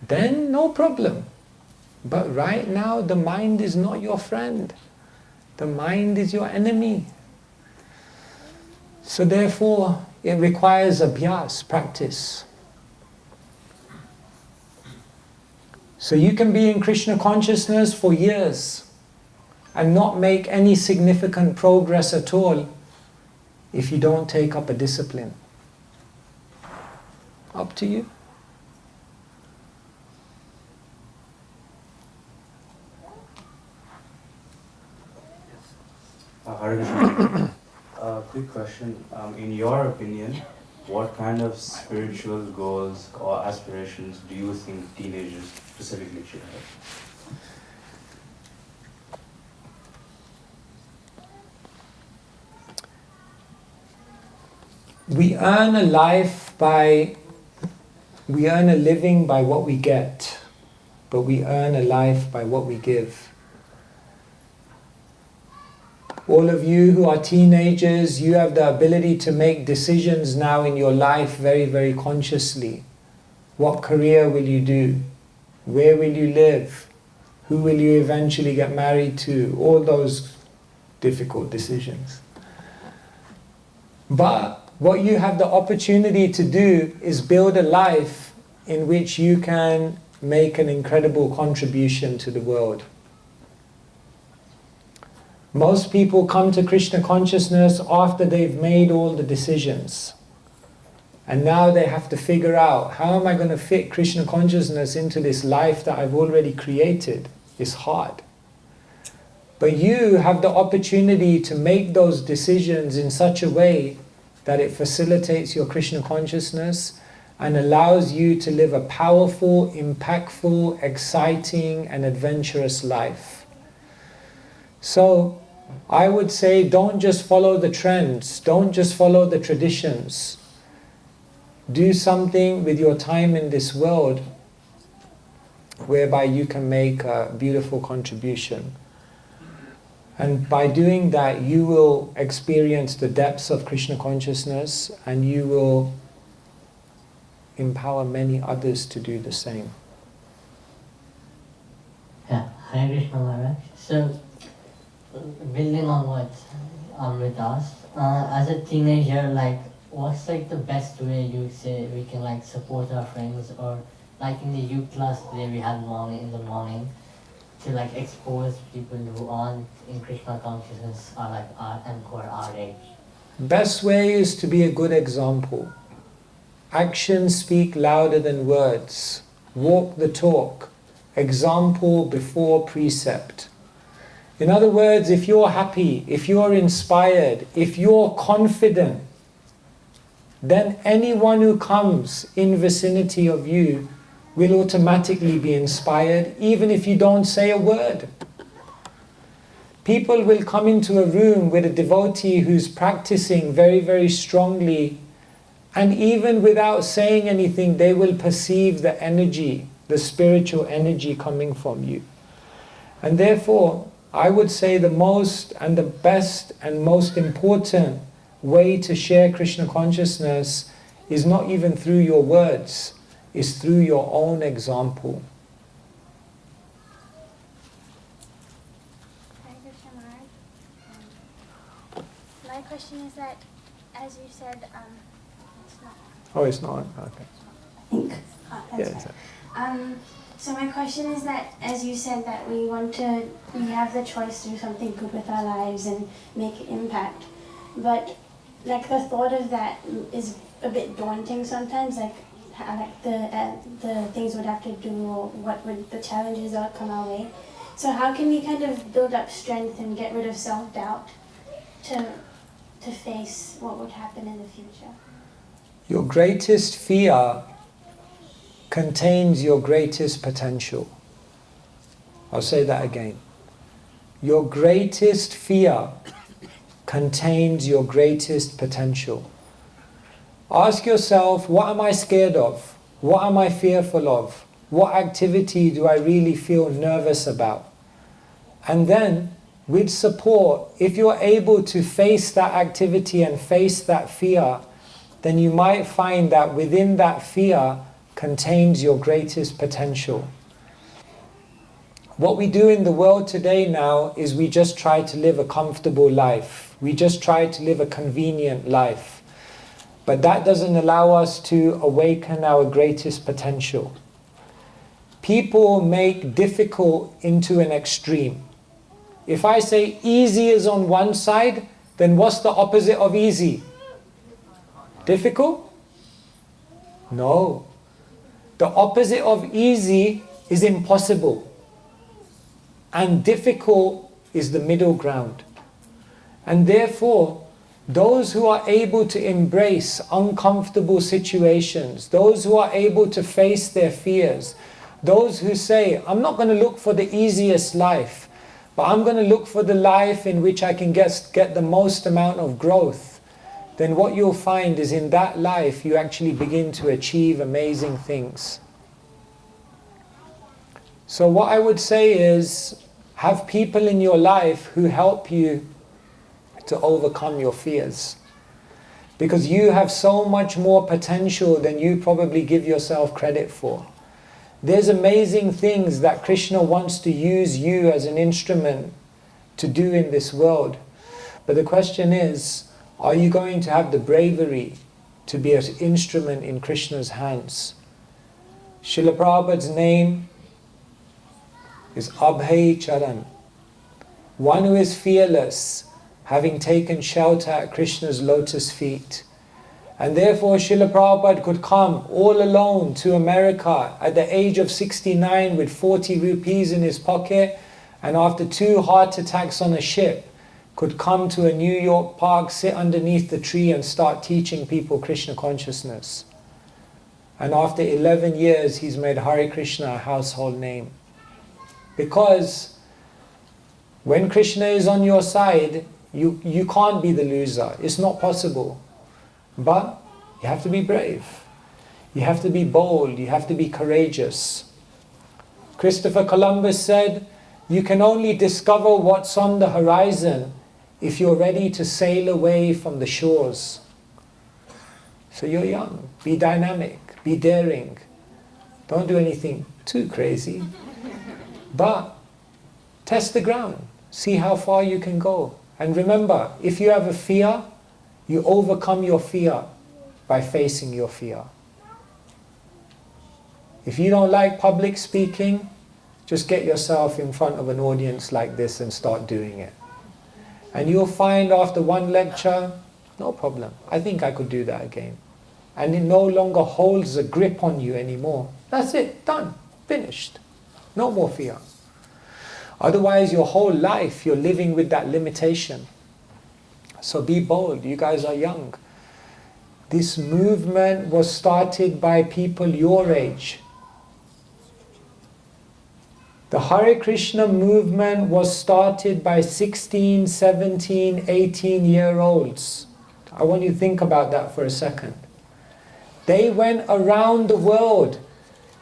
then no problem. But right now, the mind is not your friend. The mind is your enemy. So therefore, it requires abhyas, practice. So you can be in Krishna consciousness for years and not make any significant progress at all if you don't take up a discipline. Up to you. Hare Krishna. Quick question. In your opinion, what kind of spiritual goals or aspirations do you think teenagers specifically should have? We earn a living by what we get, but we earn a life by what we give. All of you who are teenagers, you have the ability to make decisions now in your life very, very consciously. What career will you do? Where will you live? Who will you eventually get married to? All those difficult decisions. But what you have the opportunity to do is build a life in which you can make an incredible contribution to the world. Most people come to Krishna consciousness after they've made all the decisions. And now they have to figure out, how am I going to fit Krishna consciousness into this life that I've already created? It's hard. But you have the opportunity to make those decisions in such a way that it facilitates your Krishna consciousness and allows you to live a powerful, impactful, exciting and adventurous life. So I would say, don't just follow the trends, don't just follow the traditions. Do something with your time in this world whereby you can make a beautiful contribution. And by doing that, you will experience the depths of Krishna consciousness and you will empower many others to do the same. Yeah, Hare Krishna Maharaj. So, building on what Amrit asked, as a teenager, like, what's like the best way you say we can like support our friends, or like in the youth class today we had in the morning, to like expose people who aren't in Krishna consciousness or like who are our age? Best way is to be a good example. Actions speak louder than words. Walk the talk. Example before precept. In other words, if you're happy, if you're inspired, if you're confident, then anyone who comes in vicinity of you will automatically be inspired, even if you don't say a word. People will come into a room with a devotee who's practicing very, very strongly, and even without saying anything, they will perceive the energy, the spiritual energy coming from you. And therefore, I would say the most and the best and most important way to share Krishna consciousness is not even through your words, it's through your own example. Hare Krishna Maharaj. My question is that, as you said, it's not. Oh, it's not? Okay. That's right. So my question is that, as you said, that we have the choice to do something good with our lives and make an impact. But like the thought of that is a bit daunting sometimes, like the things we'd have to do, or what would the challenges that come our way. So how can we kind of build up strength and get rid of self-doubt to face what would happen in the future? Your greatest fear contains your greatest potential. I'll say that again. Your greatest fear contains your greatest potential. Ask yourself, what am I scared of? What am I fearful of? What activity do I really feel nervous about? And then, with support, if you're able to face that activity and face that fear, then you might find that within that fear contains your greatest potential. What we do in the world today now is we just try to live a comfortable life. We just try to live a convenient life. But that doesn't allow us to awaken our greatest potential. People make difficult into an extreme. If I say easy is on one side, then what's the opposite of easy? Difficult? No. The opposite of easy is impossible. And difficult is the middle ground. And therefore, those who are able to embrace uncomfortable situations, those who are able to face their fears, those who say, I'm not going to look for the easiest life, but I'm going to look for the life in which I can get the most amount of growth, then what you'll find is in that life you actually begin to achieve amazing things. So what I would say is, have people in your life who help you to overcome your fears. Because you have so much more potential than you probably give yourself credit for. There's amazing things that Krishna wants to use you as an instrument to do in this world. But the question is, are you going to have the bravery to be an instrument in Krishna's hands? Srila Prabhupada's name is Abhay Charan, one who is fearless, having taken shelter at Krishna's lotus feet. And therefore Srila Prabhupada could come all alone to America at the age of 69 with 40 rupees in his pocket, and after 2 heart attacks on a ship, could come to a New York park, sit underneath the tree and start teaching people Krishna consciousness. And after 11 years, he's made Hare Krishna a household name. Because when Krishna is on your side, you can't be the loser. It's not possible. But you have to be brave. You have to be bold. You have to be courageous. Christopher Columbus said, you can only discover what's on the horizon if you're ready to sail away from the shores. So you're young. Be dynamic. Be daring. Don't do anything too crazy. But test the ground. See how far you can go. And remember, if you have a fear, you overcome your fear by facing your fear. If you don't like public speaking, just get yourself in front of an audience like this and start doing it. And you'll find after one lecture, no problem. I think I could do that again. And it no longer holds a grip on you anymore. That's it, done, finished. No more fear. Otherwise, your whole life, you're living with that limitation. So be bold, you guys are young. This movement was started by people your age. The Hare Krishna movement was started by 16, 17, 18-year-olds. I want you to think about that for a second. They went around the world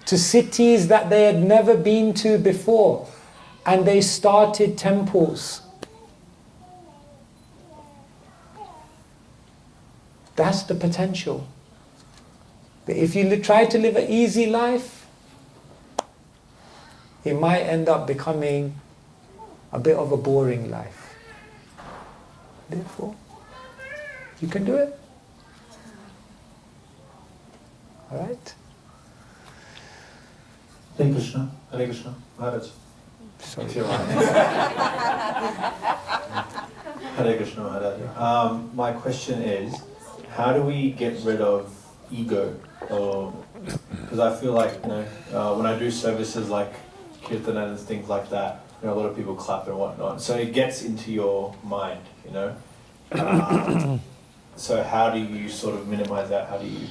to cities that they had never been to before, and they started temples. That's the potential. But if you try to live an easy life, it might end up becoming a bit of a boring life. Therefore, you can do it. Alright? Hare Krishna. Hare Krishna. Maharaj. Sorry. If you're right. Hare Krishna Maharaj. My question is, how do we get rid of ego? Because I feel like, when I do services like Kirtan and things like that, a lot of people clap and whatnot. So it gets into your mind, So how do you sort of minimize that? How do you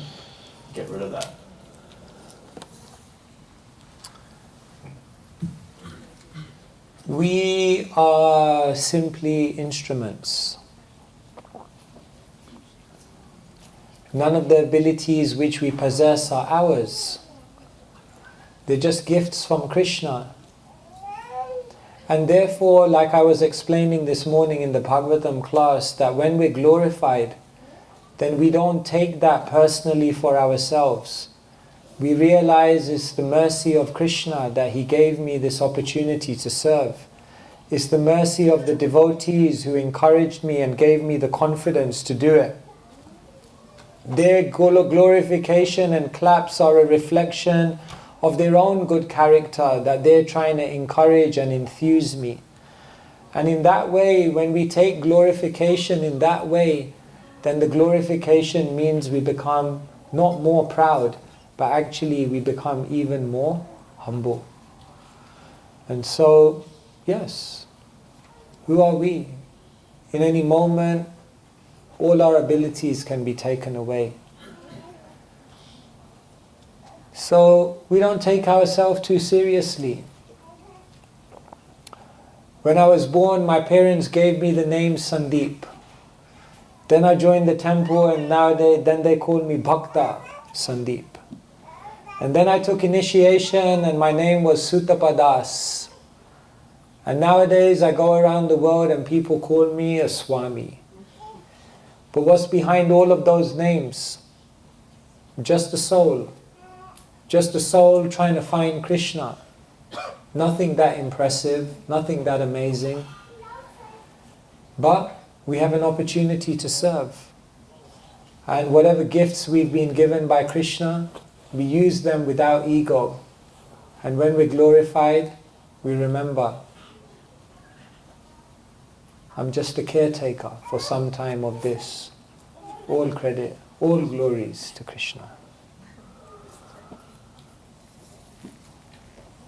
get rid of that? We are simply instruments. None of the abilities which we possess are ours. They're just gifts from Krishna. And therefore, like I was explaining this morning in the Bhagavatam class, that when we're glorified, then we don't take that personally for ourselves. We realize it's the mercy of Krishna that He gave me this opportunity to serve. It's the mercy of the devotees who encouraged me and gave me the confidence to do it. Their glorification and claps are a reflection of their own good character that they're trying to encourage and enthuse me. And in that way, when we take glorification in that way, then the glorification means we become not more proud, but actually we become even more humble. And so, yes, who are we? In any moment, all our abilities can be taken away. So we don't take ourselves too seriously. When I was born, my parents gave me the name Sandeep. Then I joined the temple, and then they called me Bhakta Sandeep. And then I took initiation, and my name was Sutapadas. And nowadays I go around the world and people call me a Swami. But what's behind all of those names? Just a soul. Just a soul trying to find Krishna. Nothing that impressive, nothing that amazing. But we have an opportunity to serve. And whatever gifts we've been given by Krishna, we use them without ego. And when we're glorified, we remember I'm just a caretaker for some time of this. All credit, all glories to Krishna.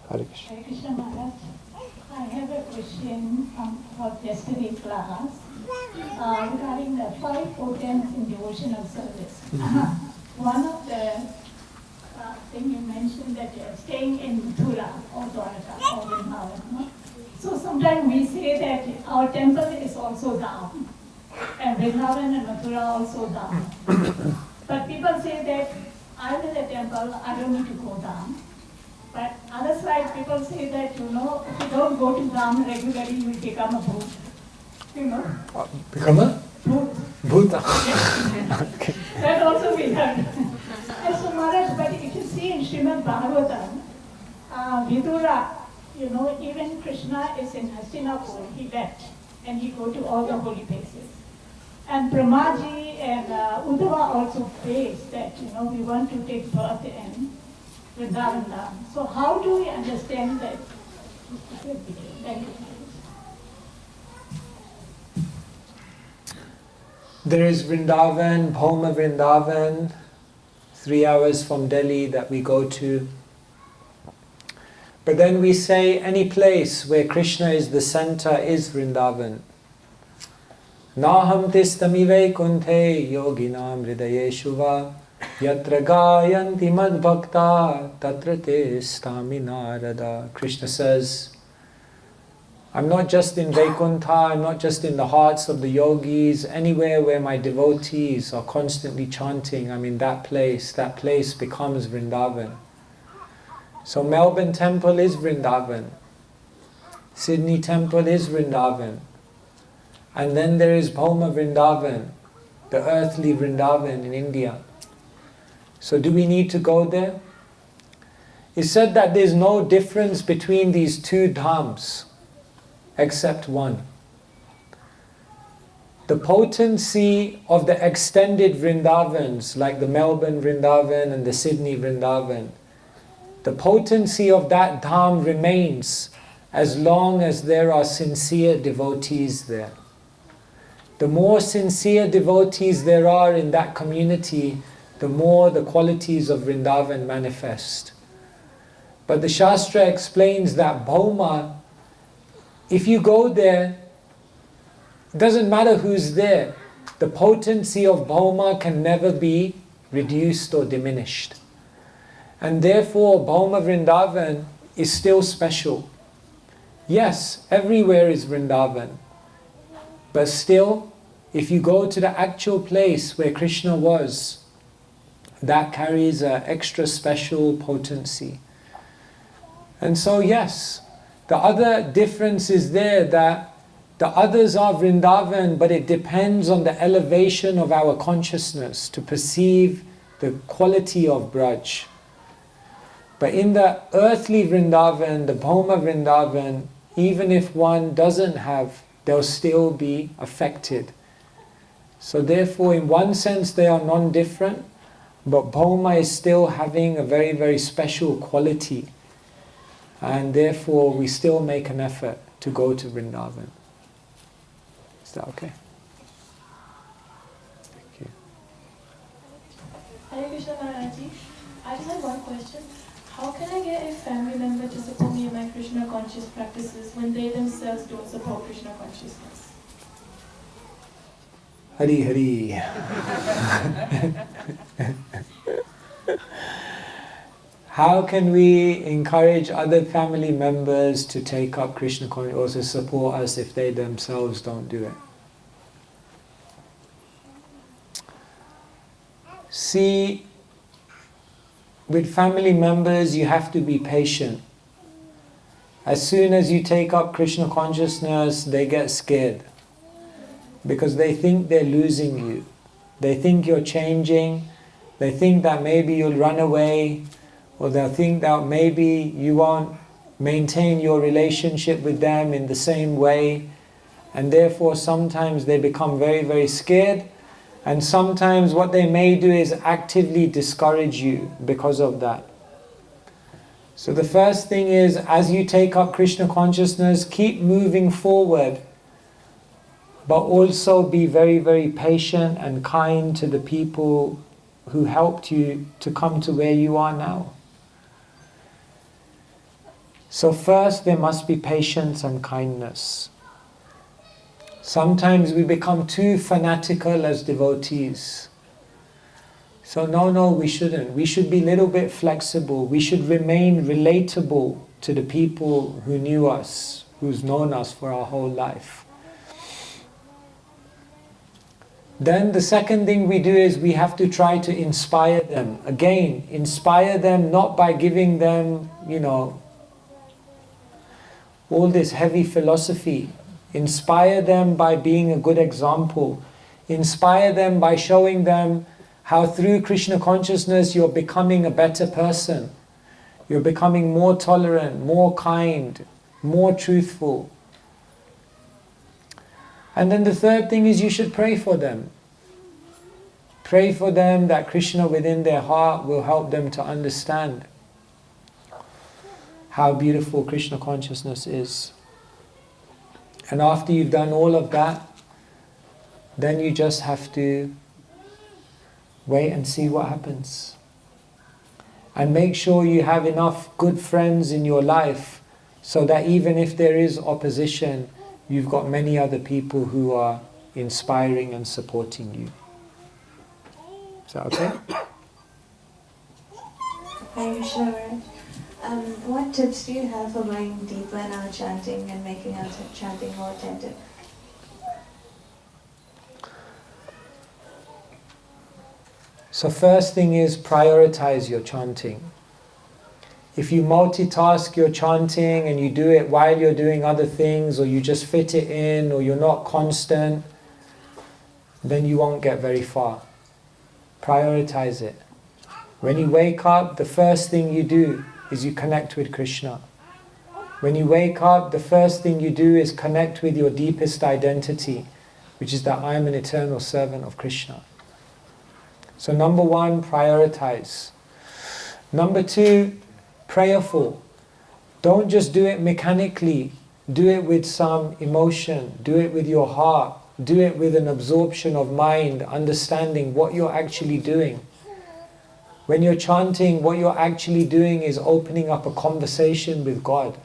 Hare Krishna. Hare Krishna Maharaj. I have a question for yesterday's class regarding the 5 potents in devotional service. One of the thing you mentioned that staying in Mathura or Dwarka or Vrindavan. So sometimes we say that our temple is also down, and Vrindavan and Mathura also down. But people say that I'm in the temple, I don't need to go down. But other side, people say that, if you don't go to Dham regularly, you will become a Bhoot. Become a? Bhoot. Bhuta. Okay. That also we heard. And so Maharaj, but if you see in Śrīmad Bhāgavatam, Vidura, even Krishna is in Hastinapur, he left and he go to all the holy places. And Brahmaji and Uddhava also prays that, we want to take birth in Vrindavan Dham. So how do we understand that? Thank you. There is Vrindavan, Bhoma Vrindavan, 3 hours from Delhi that we go to. But then we say any place where Krishna is the center is Vrindavan. Naham tistamive kunthe yoginam hridayeshu va yatra gayanti mad bhakta tatra tistami narada. Krishna says, I'm not just in Vaikuntha, I'm not just in the hearts of the yogis, anywhere where my devotees are constantly chanting, I'm in that place becomes Vrindavan. So Melbourne Temple is Vrindavan, Sydney Temple is Vrindavan, and then there is Bhoma Vrindavan, the earthly Vrindavan in India. So do we need to go there? It's said that there's no difference between these 2 dhams, except one. The potency of the extended Vrindavans, like the Melbourne Vrindavan and the Sydney Vrindavan, the potency of that dham remains as long as there are sincere devotees there. The more sincere devotees there are in that community, the more the qualities of Vrindavan manifest. But the Shastra explains that Bhoma, if you go there, it doesn't matter who's there. The potency of Bhoma can never be reduced or diminished. And therefore, Bhoma Vrindavan is still special. Yes, everywhere is Vrindavan. But still, if you go to the actual place where Krishna was, that carries an extra special potency. And so yes, the other difference is there that the others are Vrindavan, but it depends on the elevation of our consciousness to perceive the quality of Braj. But in the earthly Vrindavan, the Bhoma Vrindavan, even if one doesn't have, they'll still be affected. So therefore, in one sense, they are non-different, but Bhoma is still having a very, very special quality. And therefore, we still make an effort to go to Vrindavan. Is that okay? Thank you. Hare Krishna Maharaji. I just have one question. How can I get a family member to support me in my Krishna conscious practices when they themselves don't support Krishna consciousness? Hari Hari. How can we encourage other family members to take up Krishna consciousness or to support us if they themselves don't do it? See, with family members you have to be patient. As soon as you take up Krishna consciousness, they get scared because they think they're losing you. They think you're changing. They think that maybe you'll run away, or they'll think that maybe you won't maintain your relationship with them in the same way, and therefore sometimes they become very, very scared, and sometimes what they may do is actively discourage you because of that. So the first thing is, as you take up Krishna consciousness, keep moving forward but also be very, very patient and kind to the people who helped you to come to where you are now. So first there must be patience and kindness. Sometimes we become too fanatical as devotees. So no, we shouldn't. We should be a little bit flexible. We should remain relatable to the people who knew us, who's known us for our whole life. Then the second thing we do is we have to try to inspire them. Again, inspire them not by giving them, all this heavy philosophy. Inspire them by being a good example. Inspire them by showing them how through Krishna consciousness you're becoming a better person. You're becoming more tolerant, more kind, more truthful. And then the third thing is you should pray for them. Pray for them that Krishna within their heart will help them to understand how beautiful Krishna consciousness is. And after you've done all of that, then you just have to wait and see what happens. And make sure you have enough good friends in your life so that even if there is opposition, you've got many other people who are inspiring and supporting you. Is that okay? Hare Krishna. What tips do you have for going deeper in our chanting and making our chanting more attentive? So first thing is prioritize your chanting. If you multitask your chanting and you do it while you're doing other things, or you just fit it in, or you're not constant, then you won't get very far. Prioritize it. When you wake up, the first thing you do is you connect with Krishna. When you wake up, the first thing you do is connect with your deepest identity, which is that I am an eternal servant of Krishna. So number one, prioritize. Number two, prayerful. Don't just do it mechanically. Do it with some emotion. Do it with your heart. Do it with an absorption of mind, understanding what you're actually doing. When you're chanting, what you're actually doing is opening up a conversation with God.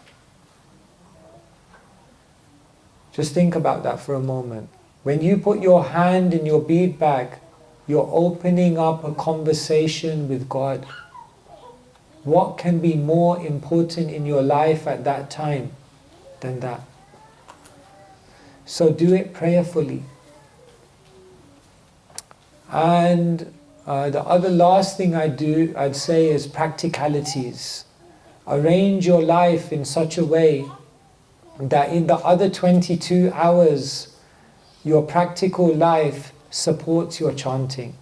Just think about that for a moment. When you put your hand in your bead bag, you're opening up a conversation with God. What can be more important in your life at that time than that? So do it prayerfully. And the other last thing I'd say is practicalities. Arrange your life in such a way that in the other 22 hours, your practical life supports your chanting.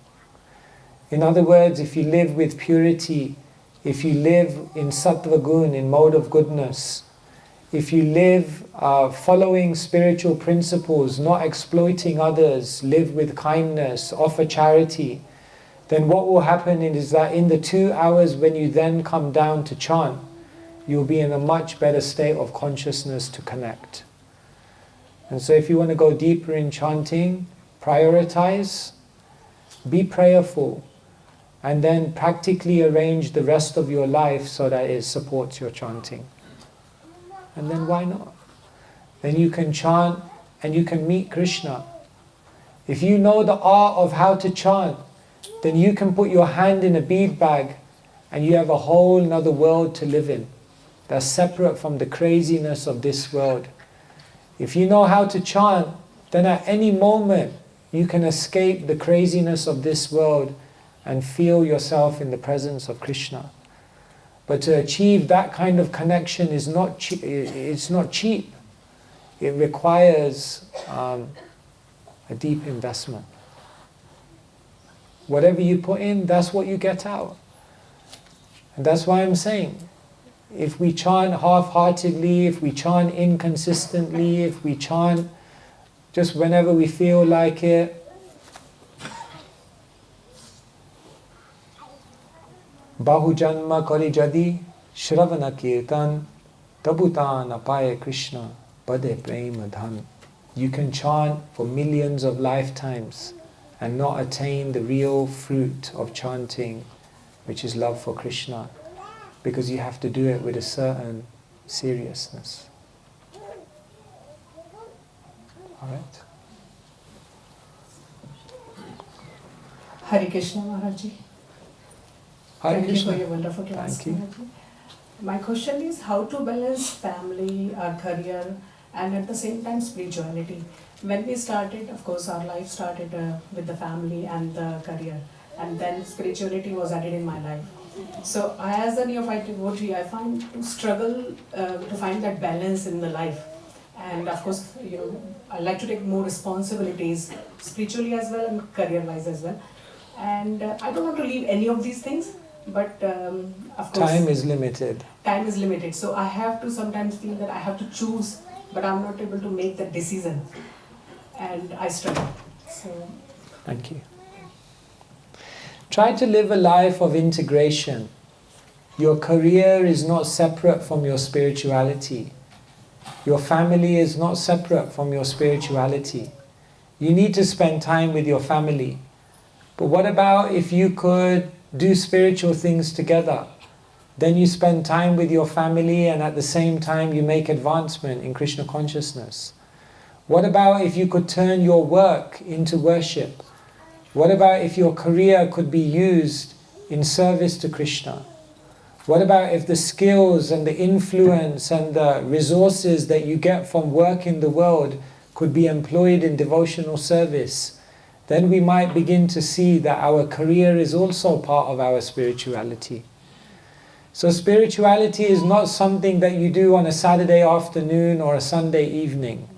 In other words, if you live with purity, if you live in sattva gun, in mode of goodness, if you live following spiritual principles, not exploiting others, live with kindness, offer charity, then what will happen is that in the 2 hours when you then come down to chant, you'll be in a much better state of consciousness to connect. And so if you want to go deeper in chanting, prioritize, be prayerful, and then practically arrange the rest of your life so that it supports your chanting. And then why not? Then you can chant and you can meet Krishna. If you know the art of how to chant, then you can put your hand in a bead bag and you have a whole another world to live in that's separate from the craziness of this world. If you know how to chant, then at any moment you can escape the craziness of this world and feel yourself in the presence of Krishna. But to achieve that kind of connection is not it's not cheap. It requires a deep investment. Whatever you put in, that's what you get out. And that's why I'm saying, if we chant half-heartedly, if we chant inconsistently, if we chant just whenever we feel like it, Bahu janma kari jadi shravana kirtan tabutan apaye Krishna pade prema dhan. You can chant for millions of lifetimes and not attain the real fruit of chanting, which is love for Krishna, because you have to do it with a certain seriousness. Alright? Hare Krishna Maharaj. Hare Thank Krishna. you for your wonderful class. Thank you. Maharaj. My question is how to balance family, our career, and at the same time spirituality. When we started, of course, our life started with the family and the career, and then spirituality was added in my life. So I, as a neophyte devotee, I find to struggle to find that balance in the life. And of course, I like to take more responsibilities spiritually as well and career-wise as well. And I don't want to leave any of these things, but of course, Time is limited. Time is limited. So I have to sometimes feel that I have to choose, but I'm not able to make that decision. And I struggle. So. Thank you. Try to live a life of integration. Your career is not separate from your spirituality. Your family is not separate from your spirituality. You need to spend time with your family. But what about if you could do spiritual things together? Then you spend time with your family and at the same time you make advancement in Krishna consciousness. What about if you could turn your work into worship? What about if your career could be used in service to Krishna? What about if the skills and the influence and the resources that you get from work in the world could be employed in devotional service? Then we might begin to see that our career is also part of our spirituality. So spirituality is not something that you do on a Saturday afternoon or a Sunday evening.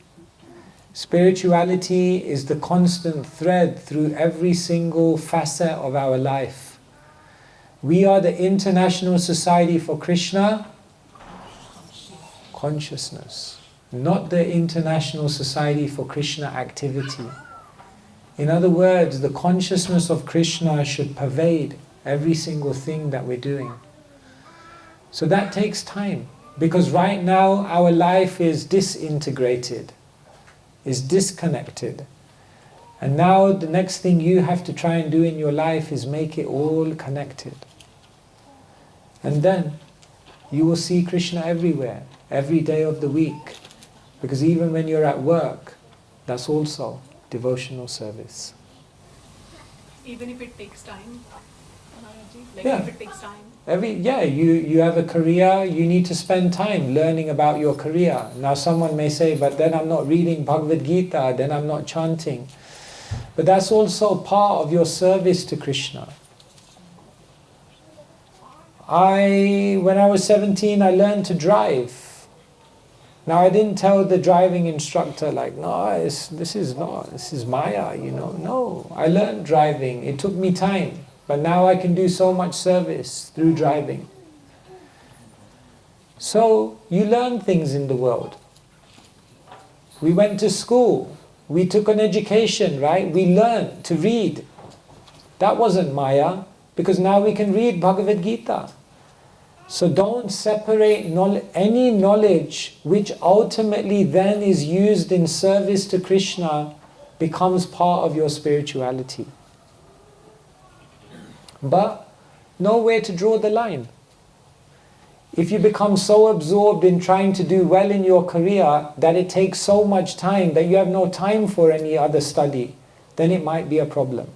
Spirituality is the constant thread through every single facet of our life. We are the International Society for Krishna Consciousness, not the International Society for Krishna Activity. In other words, the consciousness of Krishna should pervade every single thing that we're doing. So that takes time, because right now our life is disintegrated, is disconnected. And now the next thing you have to try and do in your life is make it all connected. And then you will see Krishna everywhere, every day of the week. Because even when you're at work, that's also devotional service. Even if it takes time, Maharaji? Like Yeah. if it takes time. You have a career, you need to spend time learning about your career. Now someone may say, but then I'm not reading Bhagavad Gita, then I'm not chanting. But that's also part of your service to Krishna. When I was 17, I learned to drive. Now I didn't tell the driving instructor no, this is Maya, No, I learned driving. It took me time. But now I can do so much service through driving. So you learn things in the world. We went to school. We took an education, right? We learned to read. That wasn't Maya, because now we can read Bhagavad Gita. So don't separate any knowledge which ultimately then is used in service to Krishna becomes part of your spirituality. But know where to draw the line. If you become so absorbed in trying to do well in your career that it takes so much time that you have no time for any other study, then it might be a problem.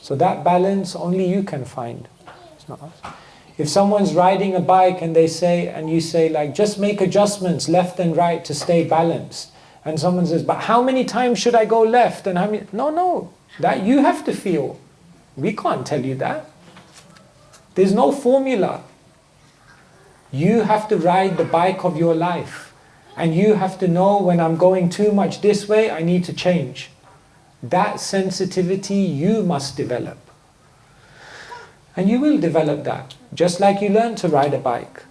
So that balance only you can find. It's not us. If someone's riding a bike and you say just make adjustments left and right to stay balanced. And someone says, but how many times should I go left? And how many? No, that you have to feel. We can't tell you that. There's no formula. You have to ride the bike of your life. And you have to know when I'm going too much this way, I need to change. That sensitivity you must develop. And you will develop that. Just like you learn to ride a bike.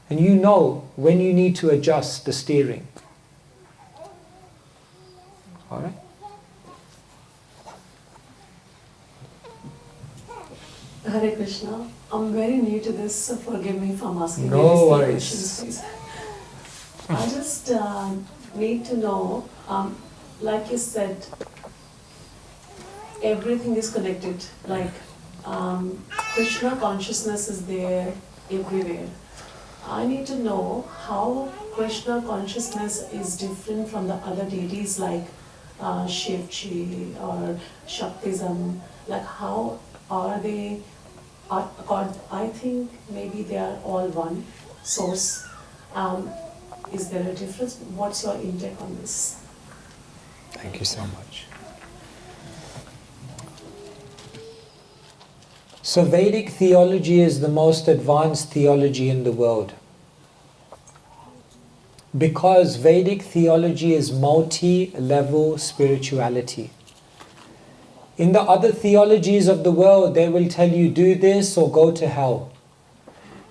And you know when you need to adjust the steering. Alright? Hare Krishna. I'm very new to this, so forgive me for asking No these worries. questions, please. I just need to know Like you said, everything is connected. Like Krishna consciousness is there everywhere. I need to know how Krishna consciousness is different from the other deities like Shivji or Shaktism. Like how are they? I think maybe they are all one source. Is there a difference? What's your intake on this? Thank you so much. So Vedic theology is the most advanced theology in the world. Because Vedic theology is multi-level spirituality. In the other theologies of the world, they will tell you do this or go to hell.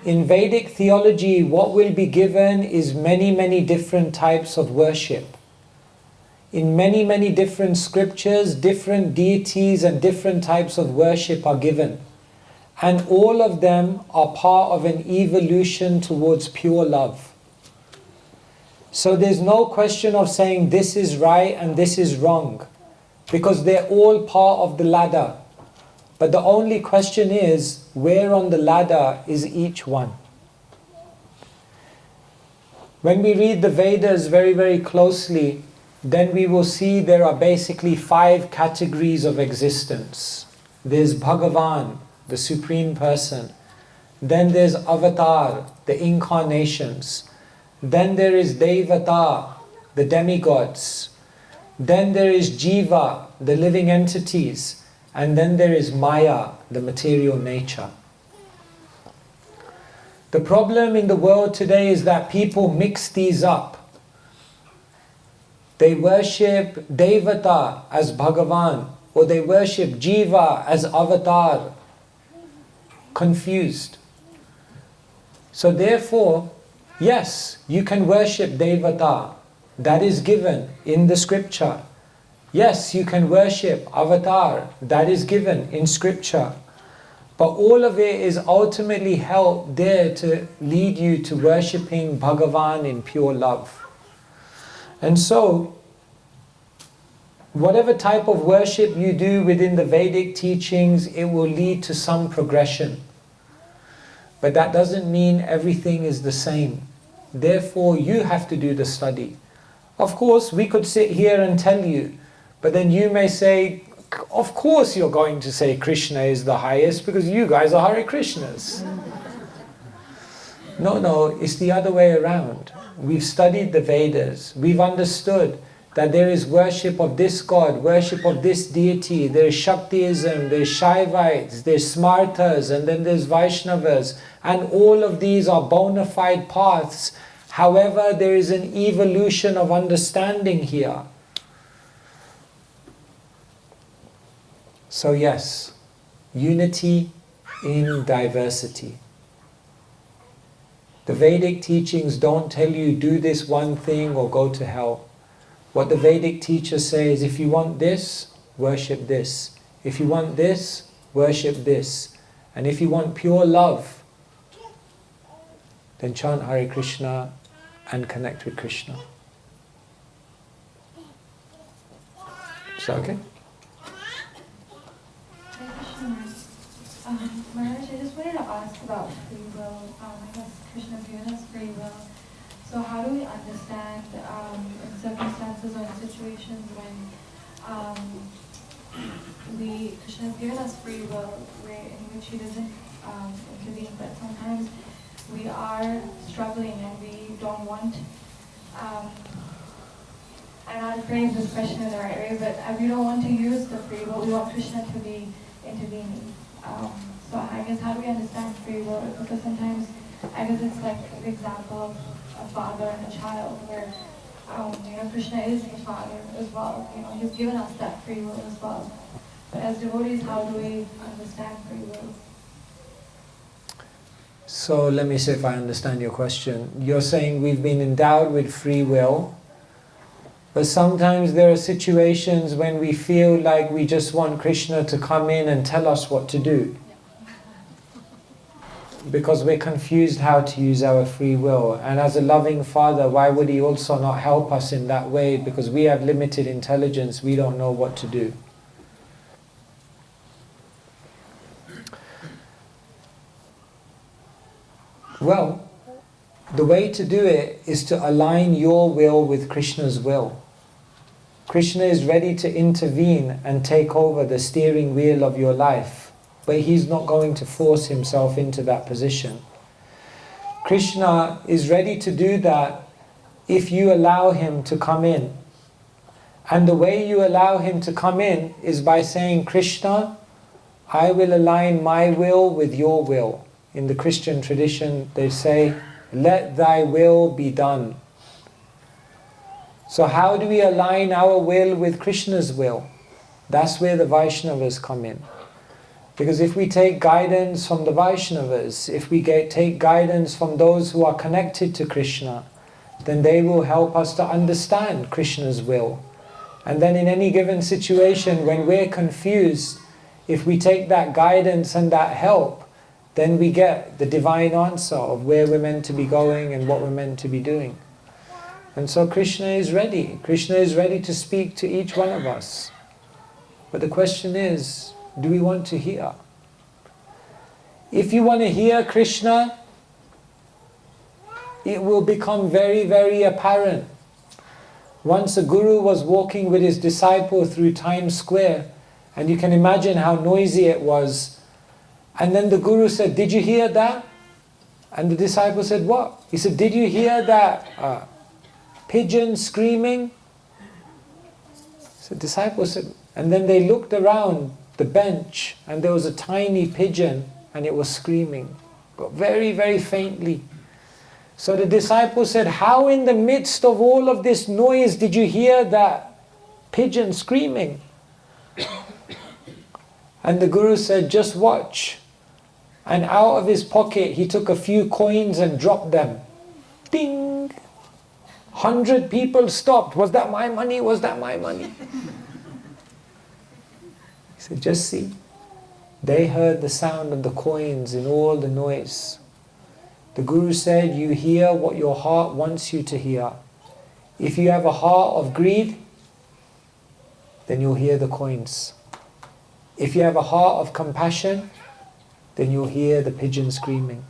In Vedic theology, what will be given is many different types of worship. In many different scriptures, different deities and different types of worship are given. And all of them are part of an evolution towards pure love. So there's no question of saying this is right and this is wrong, because they're all part of the ladder. But the only question is, where on the ladder is each one? When we read the Vedas very closely, then we will see there are basically 5 categories of existence. There's Bhagavan, the Supreme Person. Then there's Avatar, the incarnations. Then there is Devata, the demigods. Then there is Jiva, the living entities. And then there is Maya, the material nature. The problem in the world today is that people mix these up. They worship Devata as Bhagavan, or they worship Jiva as Avatar. Confused. So therefore, yes, you can worship Devata. That is given in the scripture. Yes, you can worship Avatar. That is given in scripture. But all of it is ultimately held there to lead you to worshipping Bhagavan in pure love. And so, whatever type of worship you do within the Vedic teachings, it will lead to some progression. But that doesn't mean everything is the same. Therefore, you have to do the study. Of course, we could sit here and tell you, but then you may say, of course you're going to say Krishna is the highest because you guys are Hare Krishnas. No, it's the other way around. We've studied the Vedas. We've understood that there is worship of this God, worship of this deity. There's Shaktiism, there's Shaivites, there's Smartas, and then there's Vaishnavas. And all of these are bona fide paths. However, there is an evolution of understanding here. So yes, unity in diversity. The Vedic teachings don't tell you do this one thing or go to hell. What the Vedic teachers say is if you want this, worship this. If you want this, worship this. And if you want pure love, then chant Hare Krishna and connect with Krishna. Is that okay? Maharaj, I just wanted to ask about free will. I guess Krishna has given us free will. So how do we understand in circumstances or in situations when Krishna has given us free will in which he doesn't intervene, but sometimes we are struggling and we don't want, I'm not phrasing this question in the right way, but we don't want to use the free will, we want Krishna to be intervening. So I guess how do we understand free will? Because sometimes I guess it's like the example of a father and a child where Krishna is the father as well. He's given us that free will as well. But as devotees, how do we understand free will? So let me see if I understand your question. You're saying we've been endowed with free will, but sometimes there are situations when we feel like we just want Krishna to come in and tell us what to do. because we're confused how to use our free will. And as a loving Father, why would He also not help us in that way? Because we have limited intelligence, we don't know what to do. Well, the way to do it is to align your will with Krishna's will. Krishna is ready to intervene and take over the steering wheel of your life, but He's not going to force Himself into that position. Krishna is ready to do that if you allow Him to come in. And the way you allow Him to come in is by saying, Krishna, I will align my will with your will. In the Christian tradition, they say, let thy will be done. So how do we align our will with Krishna's will? That's where the Vaishnavas come in. Because if we take guidance from the Vaishnavas, if we take guidance from those who are connected to Krishna, then they will help us to understand Krishna's will. And then in any given situation, when we're confused, if we take that guidance and that help, then we get the divine answer of where we're meant to be going and what we're meant to be doing. And so Krishna is ready. Krishna is ready to speak to each one of us. But the question is, do we want to hear? If you want to hear Krishna, it will become very, very apparent. Once a guru was walking with his disciple through Times Square, and you can imagine how noisy it was. And then the guru said, did you hear that? And the disciple said, what? He said, did you hear that pigeon screaming? So the disciple said, and then they looked around the bench and there was a tiny pigeon and it was screaming, but very, very faintly. So the disciple said, how in the midst of all of this noise did you hear that pigeon screaming? And the guru said, just watch. And out of his pocket he took a few coins and dropped them. Ding! 100 people stopped. Was that my money? Was that my money? He said, just see. They heard the sound of the coins in all the noise. The Guru said, you hear what your heart wants you to hear. If you have a heart of greed, then you'll hear the coins. If you have a heart of compassion, then you'll hear the pigeon screaming.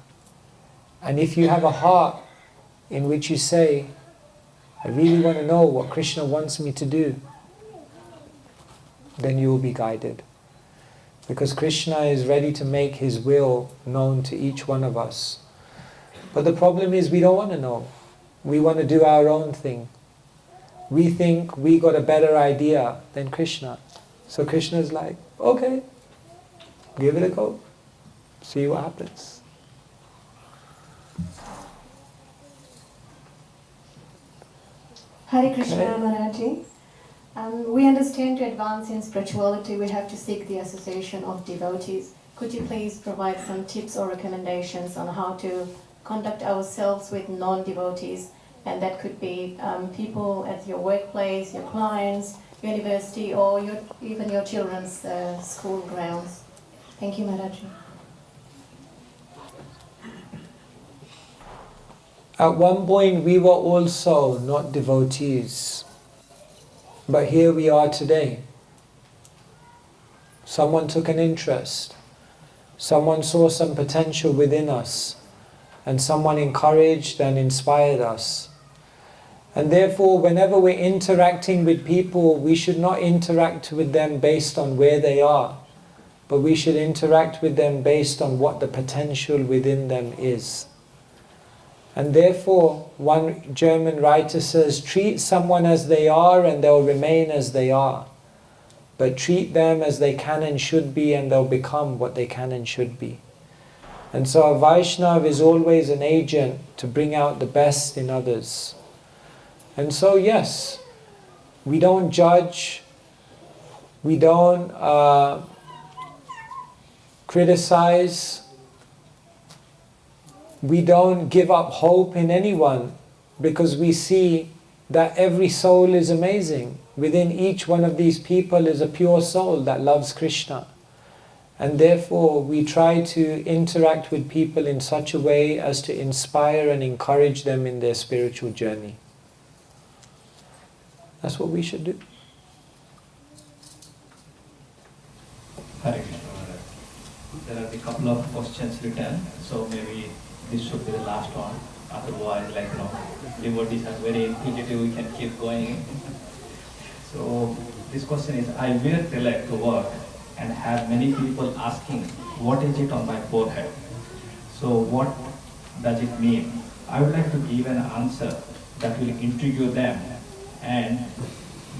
And if you have a heart in which you say, I really want to know what Krishna wants me to do, then you will be guided. Because Krishna is ready to make His will known to each one of us. But the problem is we don't want to know. We want to do our own thing. We think we got a better idea than Krishna. So Krishna is like, okay, give it a go. See what happens. Hare Krishna, Maharaji. We understand to advance in spirituality we have to seek the association of devotees. Could you please provide some tips or recommendations on how to conduct ourselves with non-devotees? And that could be people at your workplace, your clients, university, or even your children's school grounds. Thank you, Maharaji. At one point we were also not devotees, but here we are today. Someone took an interest, someone saw some potential within us, and someone encouraged and inspired us. And therefore, whenever we're interacting with people, we should not interact with them based on where they are, but we should interact with them based on what the potential within them is. And therefore, one German writer says, treat someone as they are and they'll remain as they are. But treat them as they can and should be and they'll become what they can and should be. And so a Vaishnava is always an agent to bring out the best in others. And so yes, we don't judge, we don't criticize, we don't give up hope in anyone, because we see that every soul is amazing. Within each one of these people is a pure soul that loves Krishna. And therefore we try to interact with people in such a way as to inspire and encourage them in their spiritual journey. That's what we should do. Hare Krishna. There are a couple of questions written, so maybe this should be the last one. Otherwise, devotees are very inquisitive, we can keep going. So this question is, I wear tilak to work and have many people asking, what is it on my forehead? So what does it mean? I would like to give an answer that will intrigue them and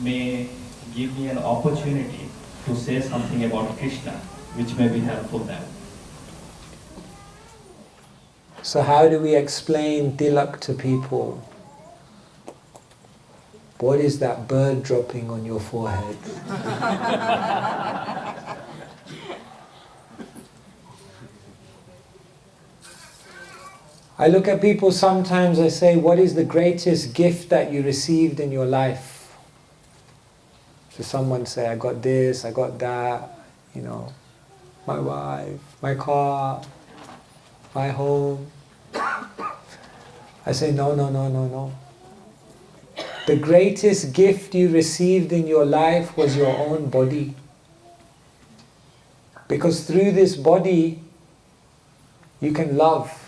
may give me an opportunity to say something about Krishna, which may be helpful them. So how do we explain tilak to people? What is that bird dropping on your forehead? I look at people sometimes, I say, what is the greatest gift that you received in your life? So someone say, I got this, I got that, my wife, my car, my home. I say, no. The greatest gift you received in your life was your own body. Because through this body, you can love.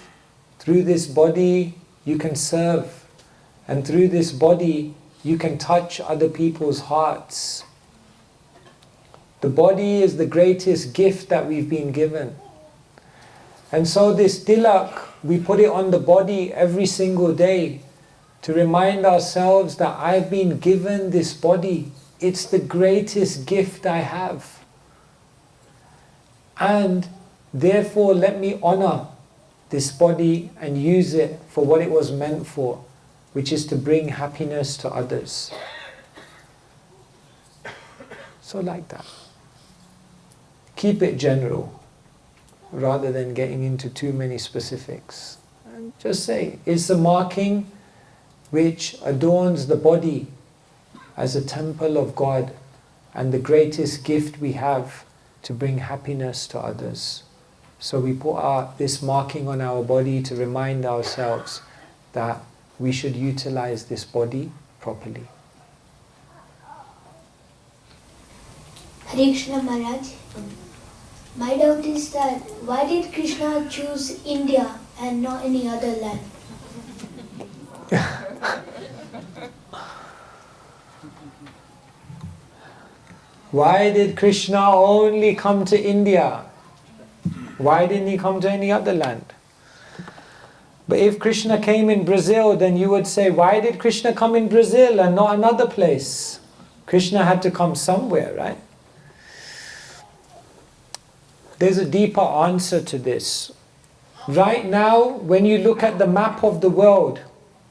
Through this body, you can serve. And through this body, you can touch other people's hearts. The body is the greatest gift that we've been given. And so this tilak, we put it on the body every single day to remind ourselves that I've been given this body. It's the greatest gift I have. And therefore let me honor this body and use it for what it was meant for, which is to bring happiness to others. So like that. Keep it general, rather than getting into too many specifics. And just say, it's a marking which adorns the body as a temple of God and the greatest gift we have to bring happiness to others. So we put this marking on our body to remind ourselves that we should utilize this body properly. Hare Krishna Maharaj. My doubt is that why did Krishna choose India and not any other land? Why did Krishna only come to India? Why didn't he come to any other land? But if Krishna came in Brazil, then you would say, why did Krishna come in Brazil and not another place? Krishna had to come somewhere, right? There's a deeper answer to this. Right now, when you look at the map of the world,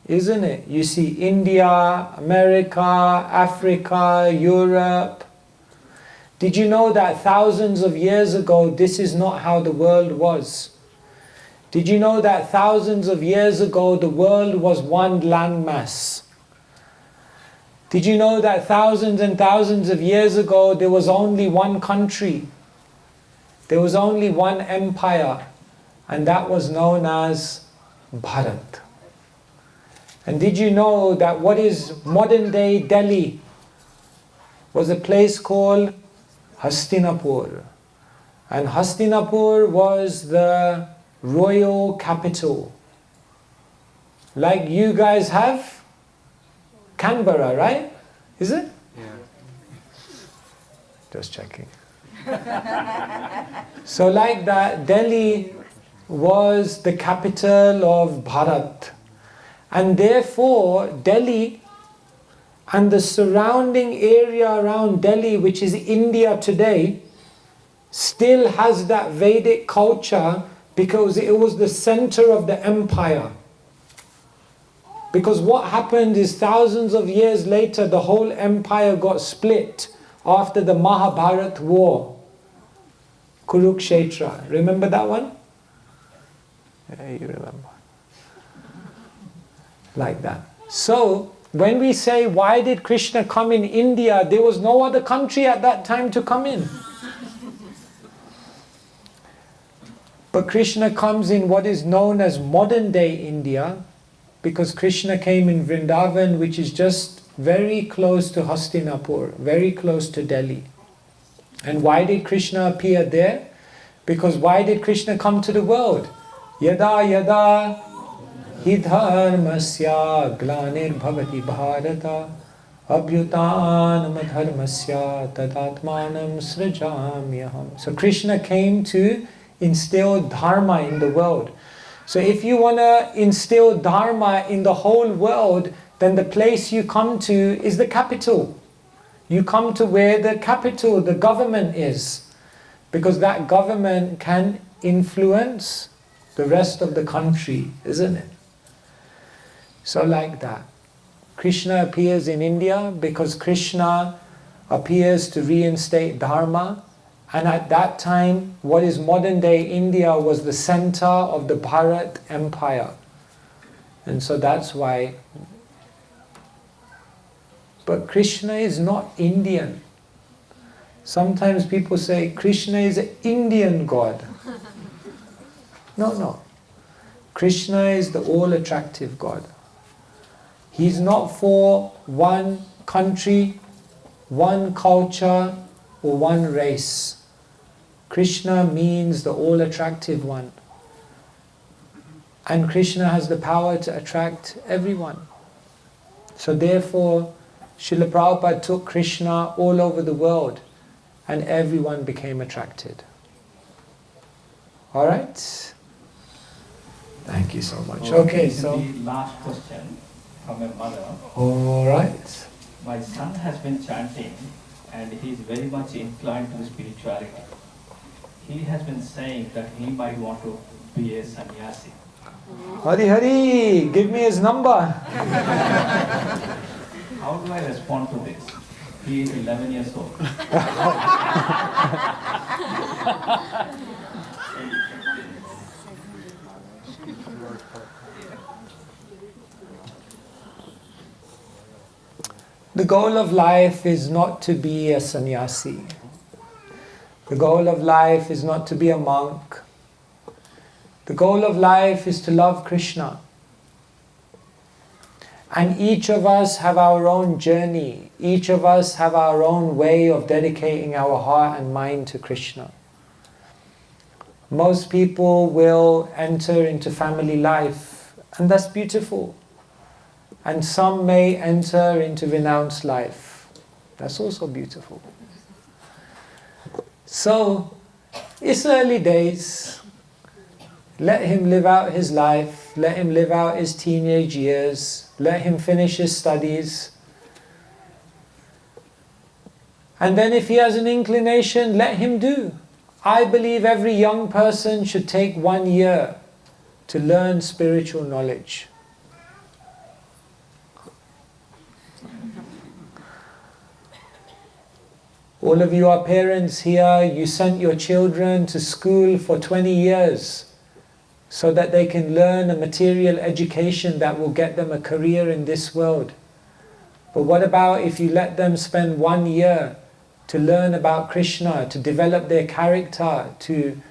isn't it? You see India, America, Africa, Europe. Did you know that thousands of years ago, this is not how the world was? Did you know that thousands of years ago, the world was one landmass? Did you know that thousands and thousands of years ago, there was only one country? There was only one empire, and that was known as Bharat. And did you know that what is modern day Delhi was a place called Hastinapur? And Hastinapur was the royal capital. Like you guys have Canberra, right? Is it? Yeah. Just checking. So like that, Delhi was the capital of Bharat. And therefore, Delhi and the surrounding area around Delhi, which is India today, still has that Vedic culture because it was the center of the empire. Because what happened is thousands of years later, the whole empire got split after the Mahabharat war. Kurukshetra. Remember that one? Yeah, you remember. Like that. So, when we say, why did Krishna come in India? There was no other country at that time to come in. But Krishna comes in what is known as modern day India, because Krishna came in Vrindavan, which is just very close to Hastinapur, very close to Delhi. And why did Krishna appear there? Because why did Krishna come to the world? Yada yada hi dharmasya glanir bhavati bharata abhyutanam dharmasya tadatmanam srijamyaham. So Krishna came to instill dharma in the world. So if you want to instill dharma in the whole world, then the place you come to is the capital. You come to where the capital, the government is, because that government can influence the rest of the country, isn't it? So like that. Krishna appears in India because Krishna appears to reinstate dharma. And at that time, what is modern day India was the center of the Bharat Empire. And so that's why. But Krishna is not Indian. Sometimes people say Krishna is an Indian God. No. Krishna is the all-attractive God. He's not for one country, one culture, or one race. Krishna means the all-attractive one. And Krishna has the power to attract everyone. So therefore, Srila Prabhupada took Krishna all over the world and everyone became attracted. Alright? Thank you so much. Okay, so... The last question from a mother. Alright. My son has been chanting and he is very much inclined to spirituality. He has been saying that he might want to be a sannyasi. Hari, give me his number. How do I respond to this? He is 11 years old. The goal of life is not to be a sannyasi. The goal of life is not to be a monk. The goal of life is to love Krishna. And each of us have our own journey. Each of us have our own way of dedicating our heart and mind to Krishna. Most people will enter into family life, and that's beautiful. And some may enter into renounced life. That's also beautiful. So, it's early days. Let him live out his life. Let him live out his teenage years. Let him finish his studies. And then if he has an inclination, let him do. I believe every young person should take 1 year to learn spiritual knowledge. All of you are parents here, you sent your children to school for 20 years so that they can learn a material education that will get them a career in this world. But what about if you let them spend 1 year to learn about Krishna, to develop their character, to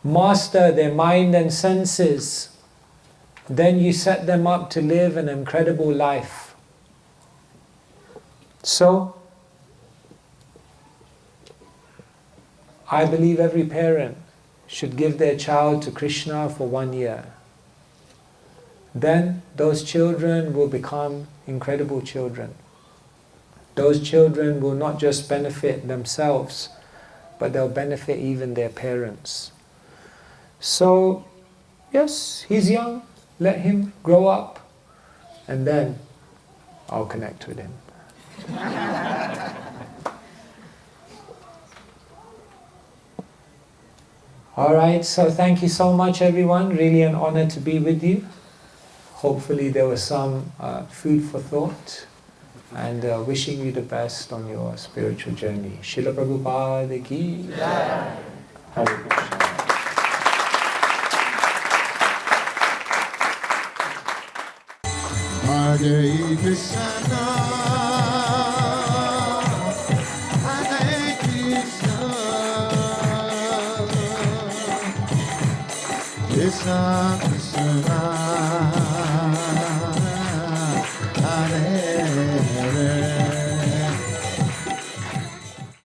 master their mind and senses? Then you set them up to live an incredible life. So, I believe every parent should give their child to Krishna for 1 year. Then those children will become incredible children. Those children will not just benefit themselves, but they'll benefit even their parents. So, yes, he's young. Let him grow up, and then I'll connect with him. Alright, so thank you so much everyone. Really an honor to be with you. Hopefully there was some food for thought. And wishing you the best on your spiritual journey. Srila Prabhupada ki Jai. Hare Krishna. Hare Krishna, Hare Krishna, Krishna Krishna